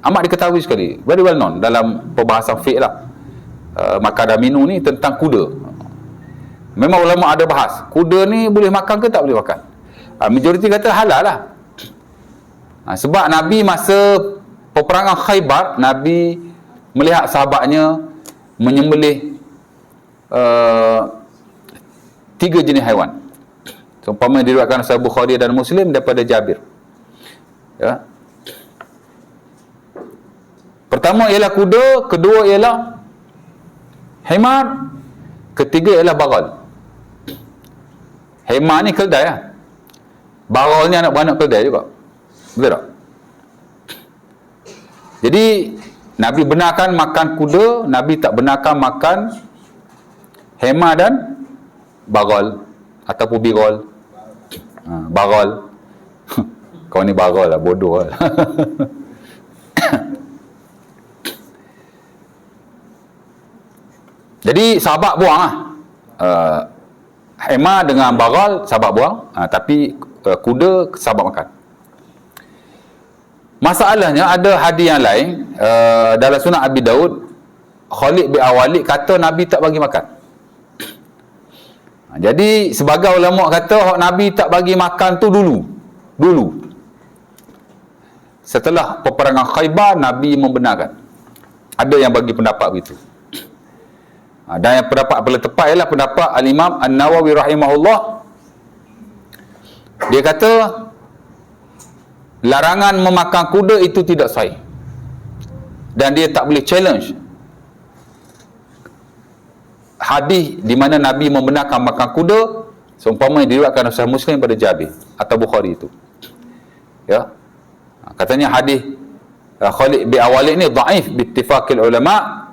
Amat diketahui sekali. Very well known dalam perbahasan fiqh lah. Makan dan minum ni tentang kuda. Memang ulama ada bahas, kuda ni boleh makan ke tak boleh makan. Majoriti kata halal lah. Sebab Nabi masa peperangan Khaybar, Nabi melihat sahabatnya menyembelih 3 jenis haiwan. Seumpama diriwayatkan oleh Bukhari dan Muslim daripada Jabir. Ya. Pertama ialah kuda, kedua ialah himar, ketiga ialah bagal. Himar ni keldai lah. Bagal ni anak beranak keldai juga. Betul tak? Jadi Nabi benarkan makan kuda, Nabi tak benarkan makan hemar dan bagal ataupun bigol. Bagal. Kau ni bagal lah, bodoh lah. Jadi sahabat buang lah. Hemar dengan bagal sahabat buang, tapi kuda sahabat makan. Masalahnya ada hadis yang lain dalam Sunan Abi Daud, Khalid bin Al-Walid kata Nabi tak bagi makan. Jadi sebagai ulama kata Nabi tak bagi makan tu dulu. Setelah peperangan Khaybar, Nabi membenarkan. Ada yang bagi pendapat begitu. Dan yang pendapat paling tepat ialah pendapat Al-Imam An-Nawawi rahimahullah. Dia kata larangan memakan kuda itu tidak sahih. Dan dia tak boleh challenge hadis di mana Nabi membenarkan makan kuda seumpama yang diriwayatkan oleh Muslim pada Jabir atau Bukhari itu. Ya. Katanya hadis Khalid bin Al-Walid ni dhaif bi ittifaqil ulama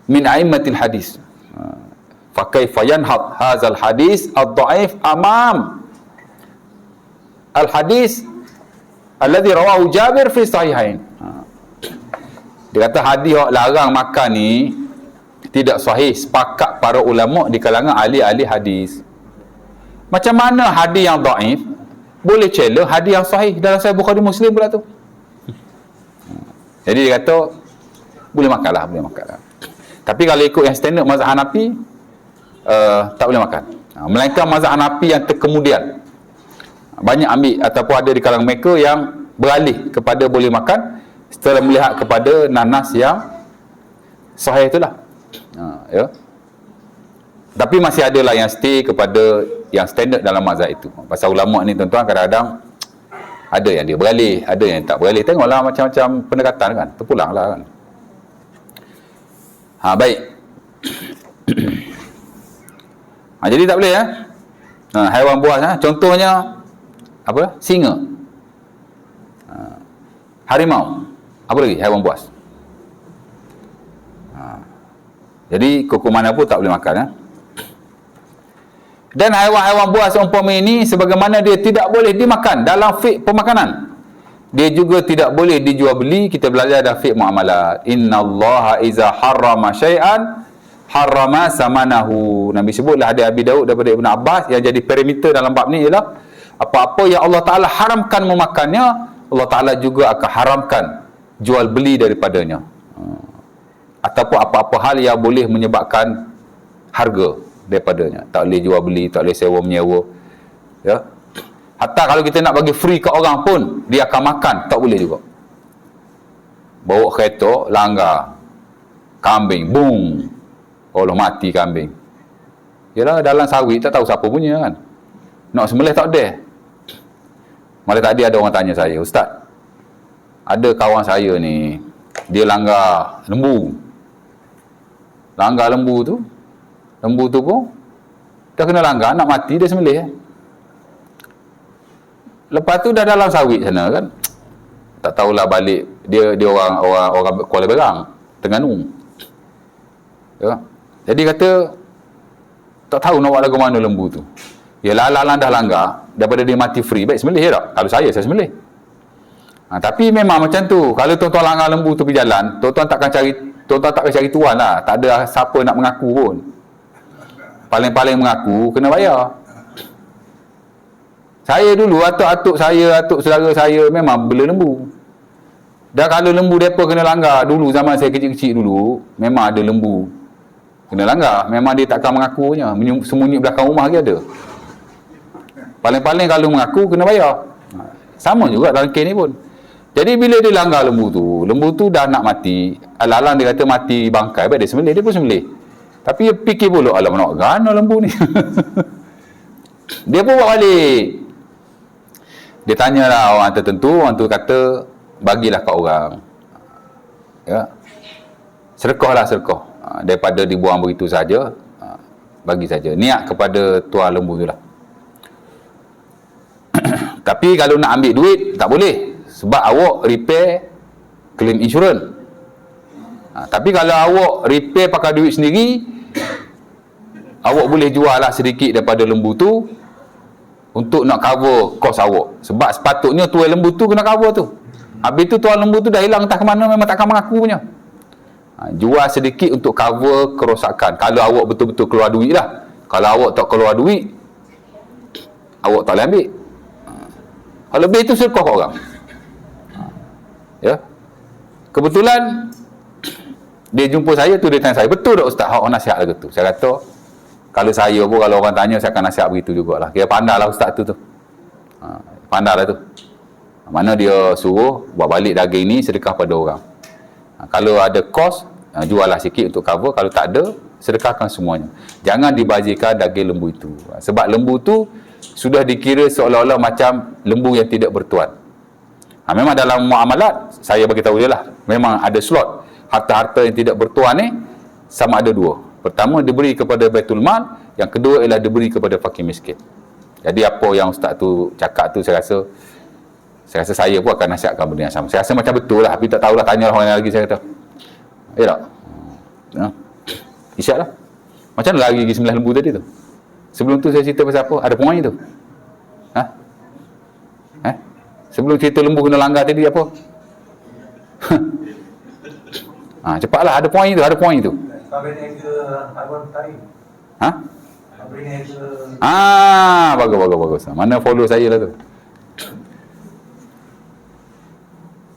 min a'immatil hadis. Fa kaifa yanhad hadzal hadis ad-dhaif amam al-hadis alladhi rawahu Jabir fi sahihain. Dia kata hadis yang larang makan ni tidak sahih, sepakat para ulama di kalangan ahli-ahli hadis. Macam mana hadis yang dhaif boleh challenge hadis yang sahih dalam Sahih Bukhari Muslim pula tu. Jadi dia kata boleh makanlah. Tapi kalau ikut yang standard mazhab Hanafi, tak boleh makan. Melainkan mazhab Hanafi yang terkemudian. Banyak ambil ataupun ada di kalangan mereka yang beralih kepada boleh makan setelah melihat kepada nanas yang sahih itulah. Ya. Tapi masih ada lah yang stay kepada yang standard dalam mazhab itu. Pasal ulama ni tuan-tuan kadang-kadang ada yang dia beralih, ada yang tak beralih. Tengoklah macam-macam pendekatan kan, terpulang lah kan. Baik. Jadi tak boleh haiwan buas contohnya apa? Singa. Harimau. Apa lagi? Haiwan buas. Jadi kuku mana pun tak boleh makan. Dan haiwan-haiwan buas seumpama ini sebagaimana dia tidak boleh dimakan dalam fiqh pemakanan, dia juga tidak boleh dijual beli. Kita belajar dalam fiqh muamalat. Innallaha iza harrama syai'an harrama samanahu. Nabi sebutlah hadis Abi Daud daripada Ibn Abbas yang jadi perimeter dalam bab ni ialah apa-apa yang Allah Ta'ala haramkan memakannya, Allah Ta'ala juga akan haramkan jual beli daripadanya. Ataupun apa-apa hal yang boleh menyebabkan harga daripadanya. Tak boleh jual beli, tak boleh sewa menyewa. Ya. Hatta kalau kita nak bagi free ke orang pun, dia akan makan, tak boleh juga. Bawa kereta, langgar. Kambing, boom. Allah mati kambing. Yalah dalam sawit tak tahu siapa punya kan. Nak sembelih tak ada. Malah tadi ada orang tanya saya, Ustaz, ada kawan saya ni, dia langgar lembu. Langgar lembu tu pun dah kena langgar, nak mati dia sembelih. Lepas tu dah dalam sawit sana kan. Tak tahulah balik dia orang Kuala Berang, Terengganu. Ya. Jadi kata tak tahu nak buat lagu mana lembu tu. Ya lalang dah langgar, daripada dia mati free, baik sembelih ya tak? Kalau saya sembelih. Tapi memang macam tu. Kalau tuan-tuan langgar lembu tu pergi jalan, tuan-tuan takkan cari tuan lah. Tak ada siapa nak mengaku pun. Paling-paling mengaku kena bayar. Saya dulu, atuk saudara saya memang bela lembu. Dan kalau lembu mereka kena langgar dulu, zaman saya kecil-kecil dulu, memang ada lembu Kena langgar. Memang dia takkan mengakunya. Sembunyi belakang rumah lagi ada. Paling-paling kalau mengaku, kena bayar. Sama juga dalam kes ni pun. Jadi bila dia langgar lembu tu dah nak mati. Alang-alang dia kata mati bangkai, baik dia sembelih, dia pun sembelih. Tapi dia fikir pula, alamak nak gana lembu ni. Dia pun buat balik. Dia tanyalah orang tertentu, orang tu kata, bagilah kat orang. Ya. Sedekahlah. Daripada dibuang begitu saja, bagi saja. Niat kepada tuan lembu tu lah. Tapi kalau nak ambil duit, tak boleh. Sebab awak repair, claim insurans. Tapi kalau awak repair pakai duit sendiri, awak boleh jual lah sedikit daripada lembu tu untuk nak cover kos awak. Sebab sepatutnya tuan lembu tu kena cover tu. Habis tu tuan lembu tu dah hilang entah ke mana, memang takkan mengaku punya. Jual sedikit untuk cover kerosakan. Kalau awak betul-betul keluar duit lah. Kalau awak tak keluar duit, awak tak boleh ambil. Kalau lebih tu sedekah kat orang. Ya. Kebetulan dia jumpa saya tu, dia tanya saya, betul tak Ustaz hak nasihat lagu tu? Saya kata, kalau saya pun, kalau orang tanya, saya akan nasihat begitu jugalah. Kira pandai lah Ustaz tu. Pandai lah tu. Mana dia suruh buat balik daging ni sedekah pada orang. Kalau ada kos, juallah sikit untuk cover. Kalau tak ada, sedekahkan semuanya. Jangan dibazirkan daging lembu itu. Sebab lembu tu sudah dikira seolah-olah macam lembu yang tidak bertuan. Memang dalam muamalat, saya bagi tahu je lah, memang ada slot. Harta-harta yang tidak bertuan ni sama ada dua. Pertama, diberi kepada Baitul Mal. Yang kedua ialah diberi kepada fakir miskin. Jadi apa yang Ustaz tu cakap tu, saya rasa saya pun akan nasihatkan benda yang sama. Saya rasa macam betul lah, tapi tak tahulah, tanya orang lagi, saya kata. Ya tak? Isyak lah. Macam mana lagi sembelih lembu tadi tu? Sebelum tu saya cerita pasal apa? Ada poin tu. Sebelum cerita lembu kena langgar tadi apa? Cepatlah, ada poin tu. Bagus. Mana follow saya lah tu.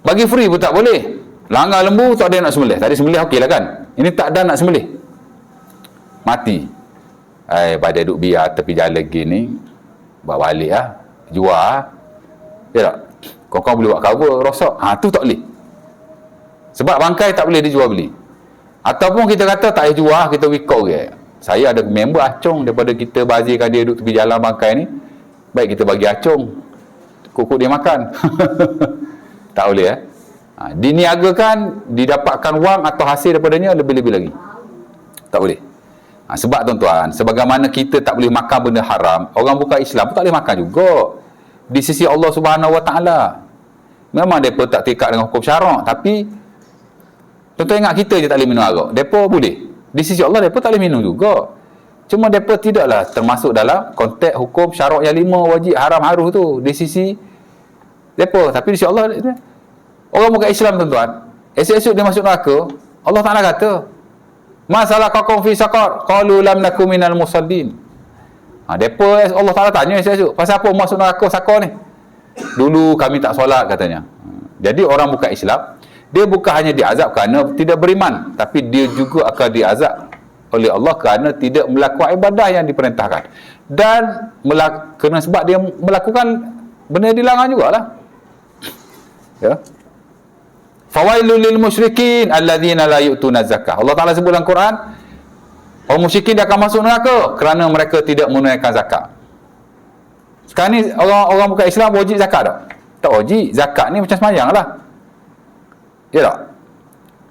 Bagi free pun tak boleh. Langgar lembu, tak ada nak sembelih. Tadi sembelih okey lah kan. Ini tak ada nak sembelih. Mati. Pada duduk biar tepi jalan gini, bawa balik lah. Jual lah. Ya tak? Kau boleh buat cover, rosak. Tu tak boleh. Sebab bangkai tak boleh dijual beli. Ataupun kita kata tak boleh jual, kita wikau ke. Saya ada member acung, daripada kita bazirkan dia duduk tepi jalan bangkai ni, baik kita bagi acung. Kukuk dia makan. Tak boleh diniagakan, didapatkan wang atau hasil daripadanya lebih-lebih lagi. Tak boleh. Sebab tuan-tuan, sebagaimana kita tak boleh makan benda haram, orang bukan Islam pun tak boleh makan juga. Di sisi Allah Subhanahu Wa Taala. Memang mereka tak terikat dengan hukum syarak, tapi tuan-tuan ingat kita je tak boleh minum arak. Mereka boleh. Di sisi Allah mereka tak boleh minum juga. Cuma mereka tidaklah termasuk dalam konteks hukum syarak yang 5 wajib haram harus tu. Di sisi mereka. Tapi di sisi Allah, orang bukan Islam tuan-tuan, esok-esok dia masuk neraka, Allah Ta'ala kata, masalah kaum fi saqar, qalu lam nakum minal musallin. Depa Allah Ta'ala tanya esok, pasal apa masuk neraka saqar ni? Dulu kami tak solat katanya. Jadi orang bukan Islam, dia bukan hanya diazab kerana tidak beriman, tapi dia juga akan diazab oleh Allah kerana tidak melakukan ibadah yang diperintahkan. Dan kerana sebab dia melakukan benda yang dilarang jugalah. Ya. Fawailul lil musyrikin alladzina la yu'tuna zakah. Allah Taala sebut dalam Quran, orang musyrikin dia akan masuk neraka kerana mereka tidak menunaikan zakat. Sekarang ni orang bukan Islam wajib zakat tak? Tak wajib. Zakat ni macam sembahyang lah. Ya tak?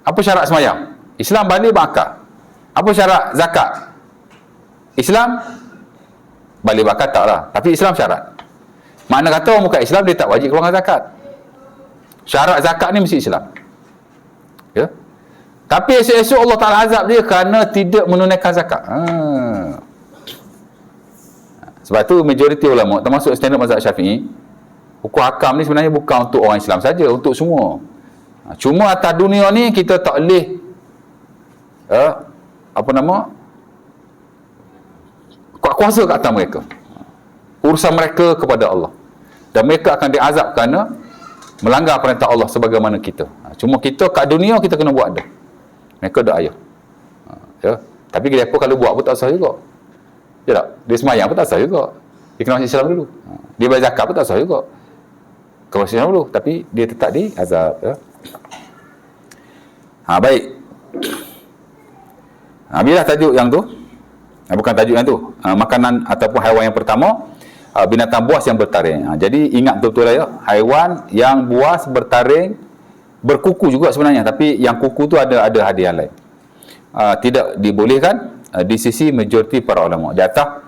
Apa syarat sembahyang? Islam balik berakal. Apa syarat zakat? Islam balik bakat tak lah. Tapi Islam syarat. Mana kata orang bukan Islam dia tak wajib keluarkan zakat. Syarat zakat ni mesti Islam. Ya. Tapi esok-esok Allah Ta'ala azab dia kerana tidak menunaikan zakat. Sebab tu majoriti ulama, termasuk standard mazhab Syafi'i, hukum hakam ni sebenarnya bukan untuk orang Islam saja, untuk semua. Cuma atas dunia ni kita tak boleh kuat kuasa kat atas mereka. Urusan mereka kepada Allah. Dan mereka akan diazab kerana melanggar perintah Allah sebagaimana kita. Cuma kita kat dunia kita kena buat dah. Mereka dah ayah. Ya. Tapi dia kalau buat pun tak sah juga. Ya tak? Dia semayang pun tak sah juga. Dia kena masuk Islam dulu. Dia bayar zakat pun tak sah juga. Kena masuk Islam dulu. Tapi dia tetap di azab. Ya? Baik. Bila tajuk yang tu, bukan tajuk yang tu, makanan ataupun haiwan yang pertama, binatang buas yang bertaring. Jadi ingat betul-betul lah ya, haiwan yang buas bertaring, berkuku juga sebenarnya, tapi yang kuku tu ada hadiah lain. Tidak dibolehkan di sisi majoriti para ulama. Di atas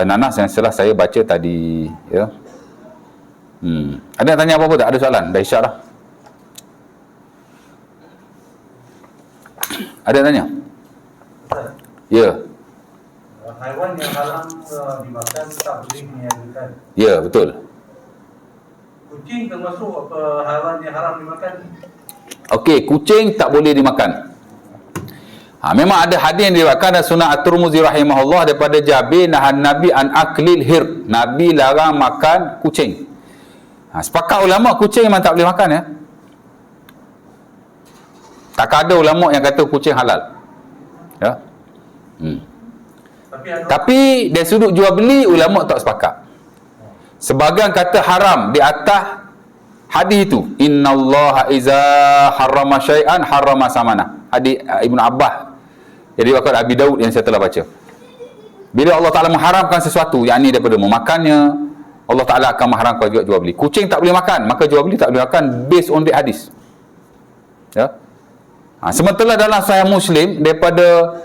nanas yang setelah saya baca tadi, ya. Ada yang tanya apa-apa tak? Ada soalan? Dah isyak dah. Ada yang tanya? Ya. Haiwan yang haram dimakan tak boleh menyajikan. Ya, betul. Kucing termasuk haiwan yang haram dimakan. Okey, kucing tak boleh dimakan. Memang ada hadis yang diriwayatkan dari Sunan At-Tirmizi rahimahullah daripada Jabir, nahan Nabi an aklil hir. Nabi larang makan kucing. Sepakat ulama kucing memang tak boleh makan ya. Tak ada ulama yang kata kucing halal. Ya. Tapi dari sudut jual beli ulama tak sepakat. Sebagian kata haram di atas hadis itu. Innallaha iza harrama syai'an harrama samana. Hadis Ibnu Abbas. Jadi wakil Abi Daud yang saya telah baca. Bila Allah Ta'ala mengharamkan sesuatu, yang ini daripada memakannya, Allah Ta'ala akan mengharamkan juga jual beli. Kucing tak boleh makan, maka jual beli tak boleh makan based on the hadis. Ya. Sementara dalam Sahih Muslim daripada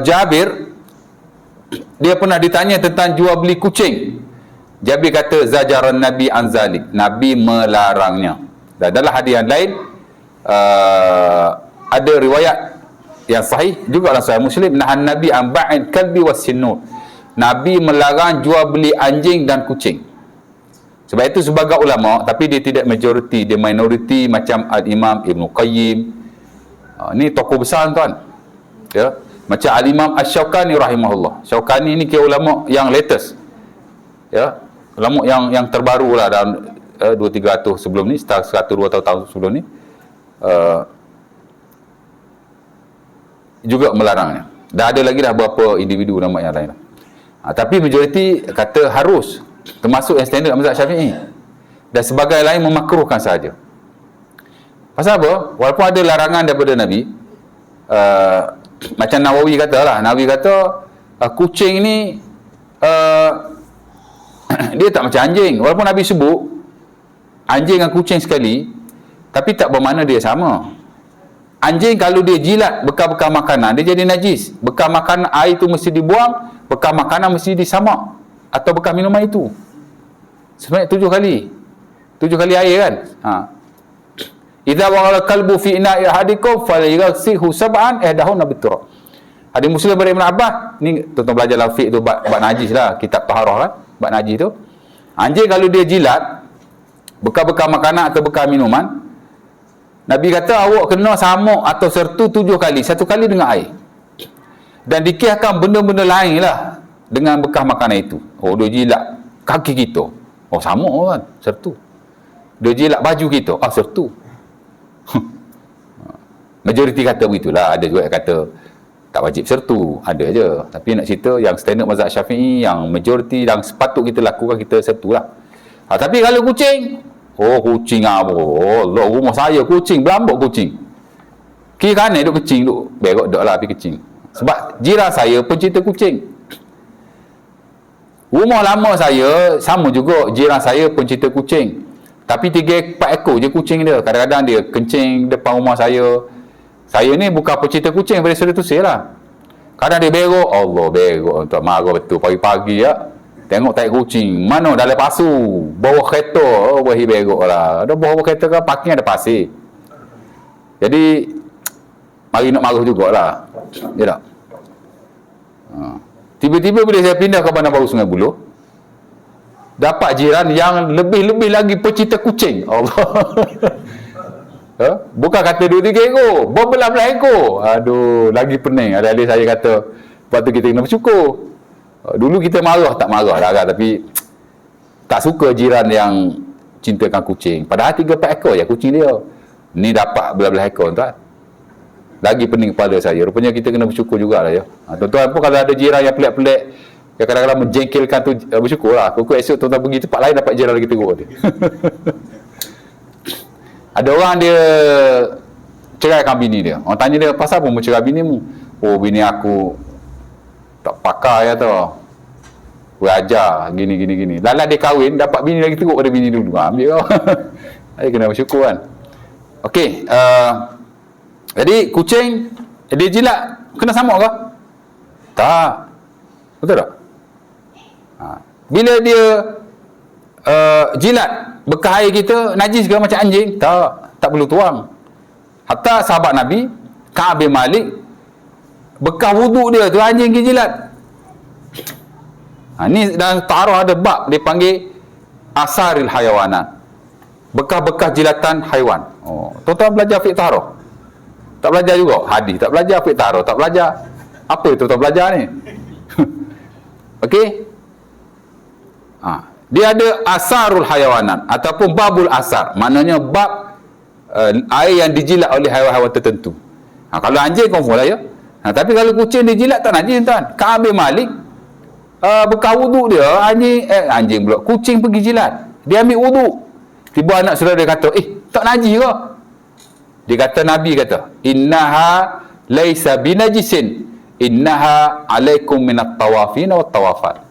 Jabir, dia pernah ditanya tentang jual beli kucing. Jabir kata zajaran Nabi anzalik, Nabi melarangnya. Dan dalam hadis yang lain ada riwayat yang sahih juga dalam Sahih Muslim, nahan Nabi an ba'il kalbi was-sinnur. Nabi melarang jual beli anjing dan kucing. Sebab itu sebagai ulama, tapi dia tidak majoriti, dia minoriti, macam Al-Imam Ibn Qayyim. Ni tokoh besar tuan. Ya, macam Al-Imam Asy-Syaukani rahimahullah. Syaukani ni kira ulama yang latest. Ya, ulama yang terbaru lah dalam 200-300 sebelum ni, setelah 100-200 tahun sebelum ni. Juga melarangnya. Dah ada lagi dah beberapa individu ulama yang lain. Tapi majoriti kata harus, termasuk yang standard mazhab Syafi'i. Dan sebagai lain memakruhkan sahaja. Pasal apa? Walaupun ada larangan daripada Nabi, macam Nawawi kata lah, Nawawi kata kucing ni dia tak macam anjing. Walaupun Nabi sebut anjing dengan kucing sekali, tapi tak bermakna dia sama. Anjing kalau dia jilat bekas-bekas makanan, dia jadi najis. Bekas makanan, air itu mesti dibuang, bekas makanan mesti disamak, atau bekas minuman itu sebanyak 7 kali. 7 kali air kan. Idza waqala kalbu fi ina'i ahadikum falyaghsilhu sab'an ihdahunna biturab. Hadis Muslim dari Ibn Abbas, ni tuan-tuan belajar dalam fiqh tu bab najis lah, kitab taharah kan, bab najis tu. Anjing kalau dia jilat bekas-bekas makanan atau bekas minuman, Nabi kata awak kena samuk atau sertu 7 kali, 1 kali dengan air. Dan dikirkan benda-benda lain lah dengan bekas makanan itu. Oh, dia jilat kaki kita, oh samuk kan, sertu. Dia jilat baju kita, sertu. Majoriti kata begitulah. Ada juga yang kata tak wajib sertu, ada je. Tapi nak cerita yang standard mazhab Syafi'i, yang majoriti yang sepatut kita lakukan, kita sertu lah. Tapi kalau kucing, kucing apa? Allah, rumah saya kucing, berambut kucing. Kiri kanan duk kucing, duk berok duk lah pergi kucing. Sebab jiran saya pencinta kucing. Rumah lama saya sama juga, jiran saya pencinta kucing. Tapi 3-4 ekor je kucing dia. Kadang-kadang dia kencing depan rumah saya. Saya ni bukan pencinta kucing, pada sudah tu saya lah. Kadang dia berok, Allah berok, untuk marah betul pagi-pagi ya. Tengok tak kucing, mana dalam pasu, bawah kereta, wahi berok lah. Ada bawah kereta ke, parking ada pasir. Jadi, mari nak marah jugalah. Ya tak? Tiba-tiba bila saya pindah ke Bandar Baru Sungai Buloh, dapat jiran yang lebih-lebih lagi pecinta kucing. Allah. Bukan kata 2-3 ekor, berbelah-belah ekor. Aduh, lagi pening. Ada-ada saya kata, lepas tu kita kena bersyukur. Dulu kita marah, tak marah lah kan, tapi tak suka jiran yang cintakan kucing. Padahal 3-4 ekor je kucing dia. Ni dapat belah-belah ekor tuan. lagi pening kepala saya. Rupanya kita kena bersyukur jugalah ya. Tuan-tuan pun kalau ada jiran yang pelik-pelik, yang kadang-kadang menjengkelkan tu, bersyukurlah. Kau esok tuan-tuan pergi tempat lain dapat jiran lagi teruk dia. Ada orang dia ceraikan bini dia. Orang tanya dia, pasal apa mau cerai bini mu? Oh, bini aku tak pakai ya tau. Ajar gini. Lala dia kahwin dapat bini lagi teruk pada bini dulu. Ambil kau. Dia kena bersyukur kan. Okey, jadi kucing dia jilat kena sama ke? Tak. Betul tak? Bila dia jilat bekas air kita najis ke macam anjing? Tak perlu tuang. Hatta sahabat Nabi Ka'ab bin Malik, bekas wuduk dia tu anjing pergi jilat. Ni dalam ta'aruf ada bab dia panggil asaril hayawanat, bekas-bekas jilatan haiwan. Tuan-tuan belajar fiqh ta'aruf? Tak belajar juga hadis, tak belajar fiqh ta'aruf, tak belajar apa itu tuan belajar ni? Okey, dia ada asarul hayawanat ataupun babul asar, maknanya bab air yang dijilat oleh haiwan-haiwan tertentu. Kalau anjing confirm lah ya. Tapi kalau kucing dijilat tak najis tuan. Ka'ab bin Malik bekas wuduk dia anjing pula, kucing pergi jilat, dia ambil wuduk, tiba anak saudara dia kata, tak najis ke? Dia kata, Nabi kata, innaha laisa binajisin, innaha alaikum minat tawafin wa tawafat.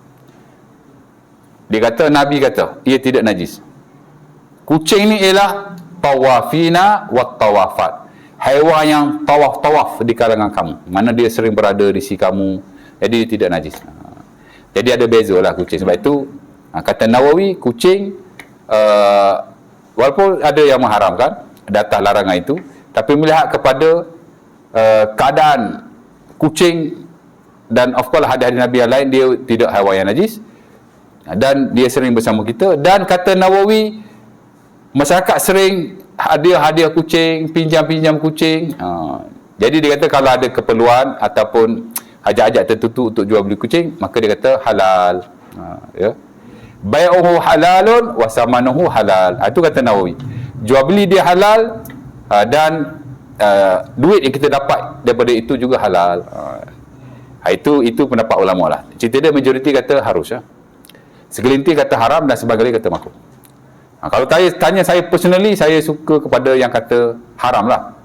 Dia kata, Nabi kata, ia tidak najis. Kucing ni ialah tawafina wa tawafat, haiwan yang tawaf-tawaf di kalangan kamu, mana dia sering berada di sisi kamu, jadi dia tidak najis. Jadi ada beza lah kucing. Sebab itu kata Nawawi, kucing walaupun ada yang mengharamkan datang larangan itu, tapi melihat kepada keadaan kucing dan of course hadis Nabi yang lain, dia tidak haiwan yang najis dan dia sering bersama kita. Dan kata Nawawi, masyarakat sering hadiah kucing, pinjam kucing. Jadi dia kata kalau ada keperluan ataupun hajat-hajat tertentu untuk jual beli kucing, maka dia kata halal. Ya. Bai'uhu halalun wa samanuhu halal. Itu kata Nawawi. Jual beli dia halal dan duit yang kita dapat daripada itu juga halal. Itu pendapat ulama lah. Cerita dia majoriti kata harus ya. Segelintir kata haram dan sebagainya kata makruh. Kalau tanya saya personally, saya suka kepada yang kata haram lah.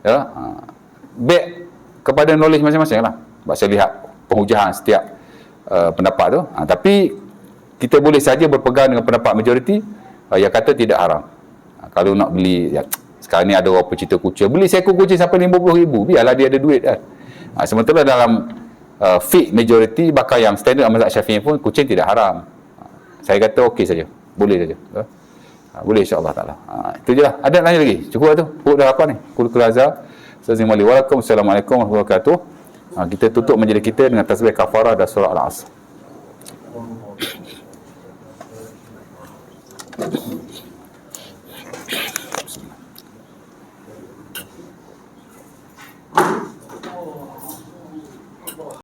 Ya. Baik kepada knowledge masing-masing lah. Sebab saya lihat penghujaan setiap pendapat tu. Tapi kita boleh saja berpegang dengan pendapat majoriti yang kata tidak haram. Kalau nak beli sekarang ni ada orang pecinta kucing, beli seekor kucing sampai RM50,000, biarlah dia ada duit kan. Sementara dalam fiqh majoriti, bahkan yang standard mazhab Syafi'i pun kucing tidak haram. Saya kata okey saja, boleh saja. Boleh insya-Allah taala. Itu je lah. Ada nanya lagi? Cukup tu. Cukup dah apa ni? Kulul azhar. Assalamualaikum warahmatullahi wabarakatuh. Kita tutup majlis kita dengan tasbih kafarah dan surah Al-Asr.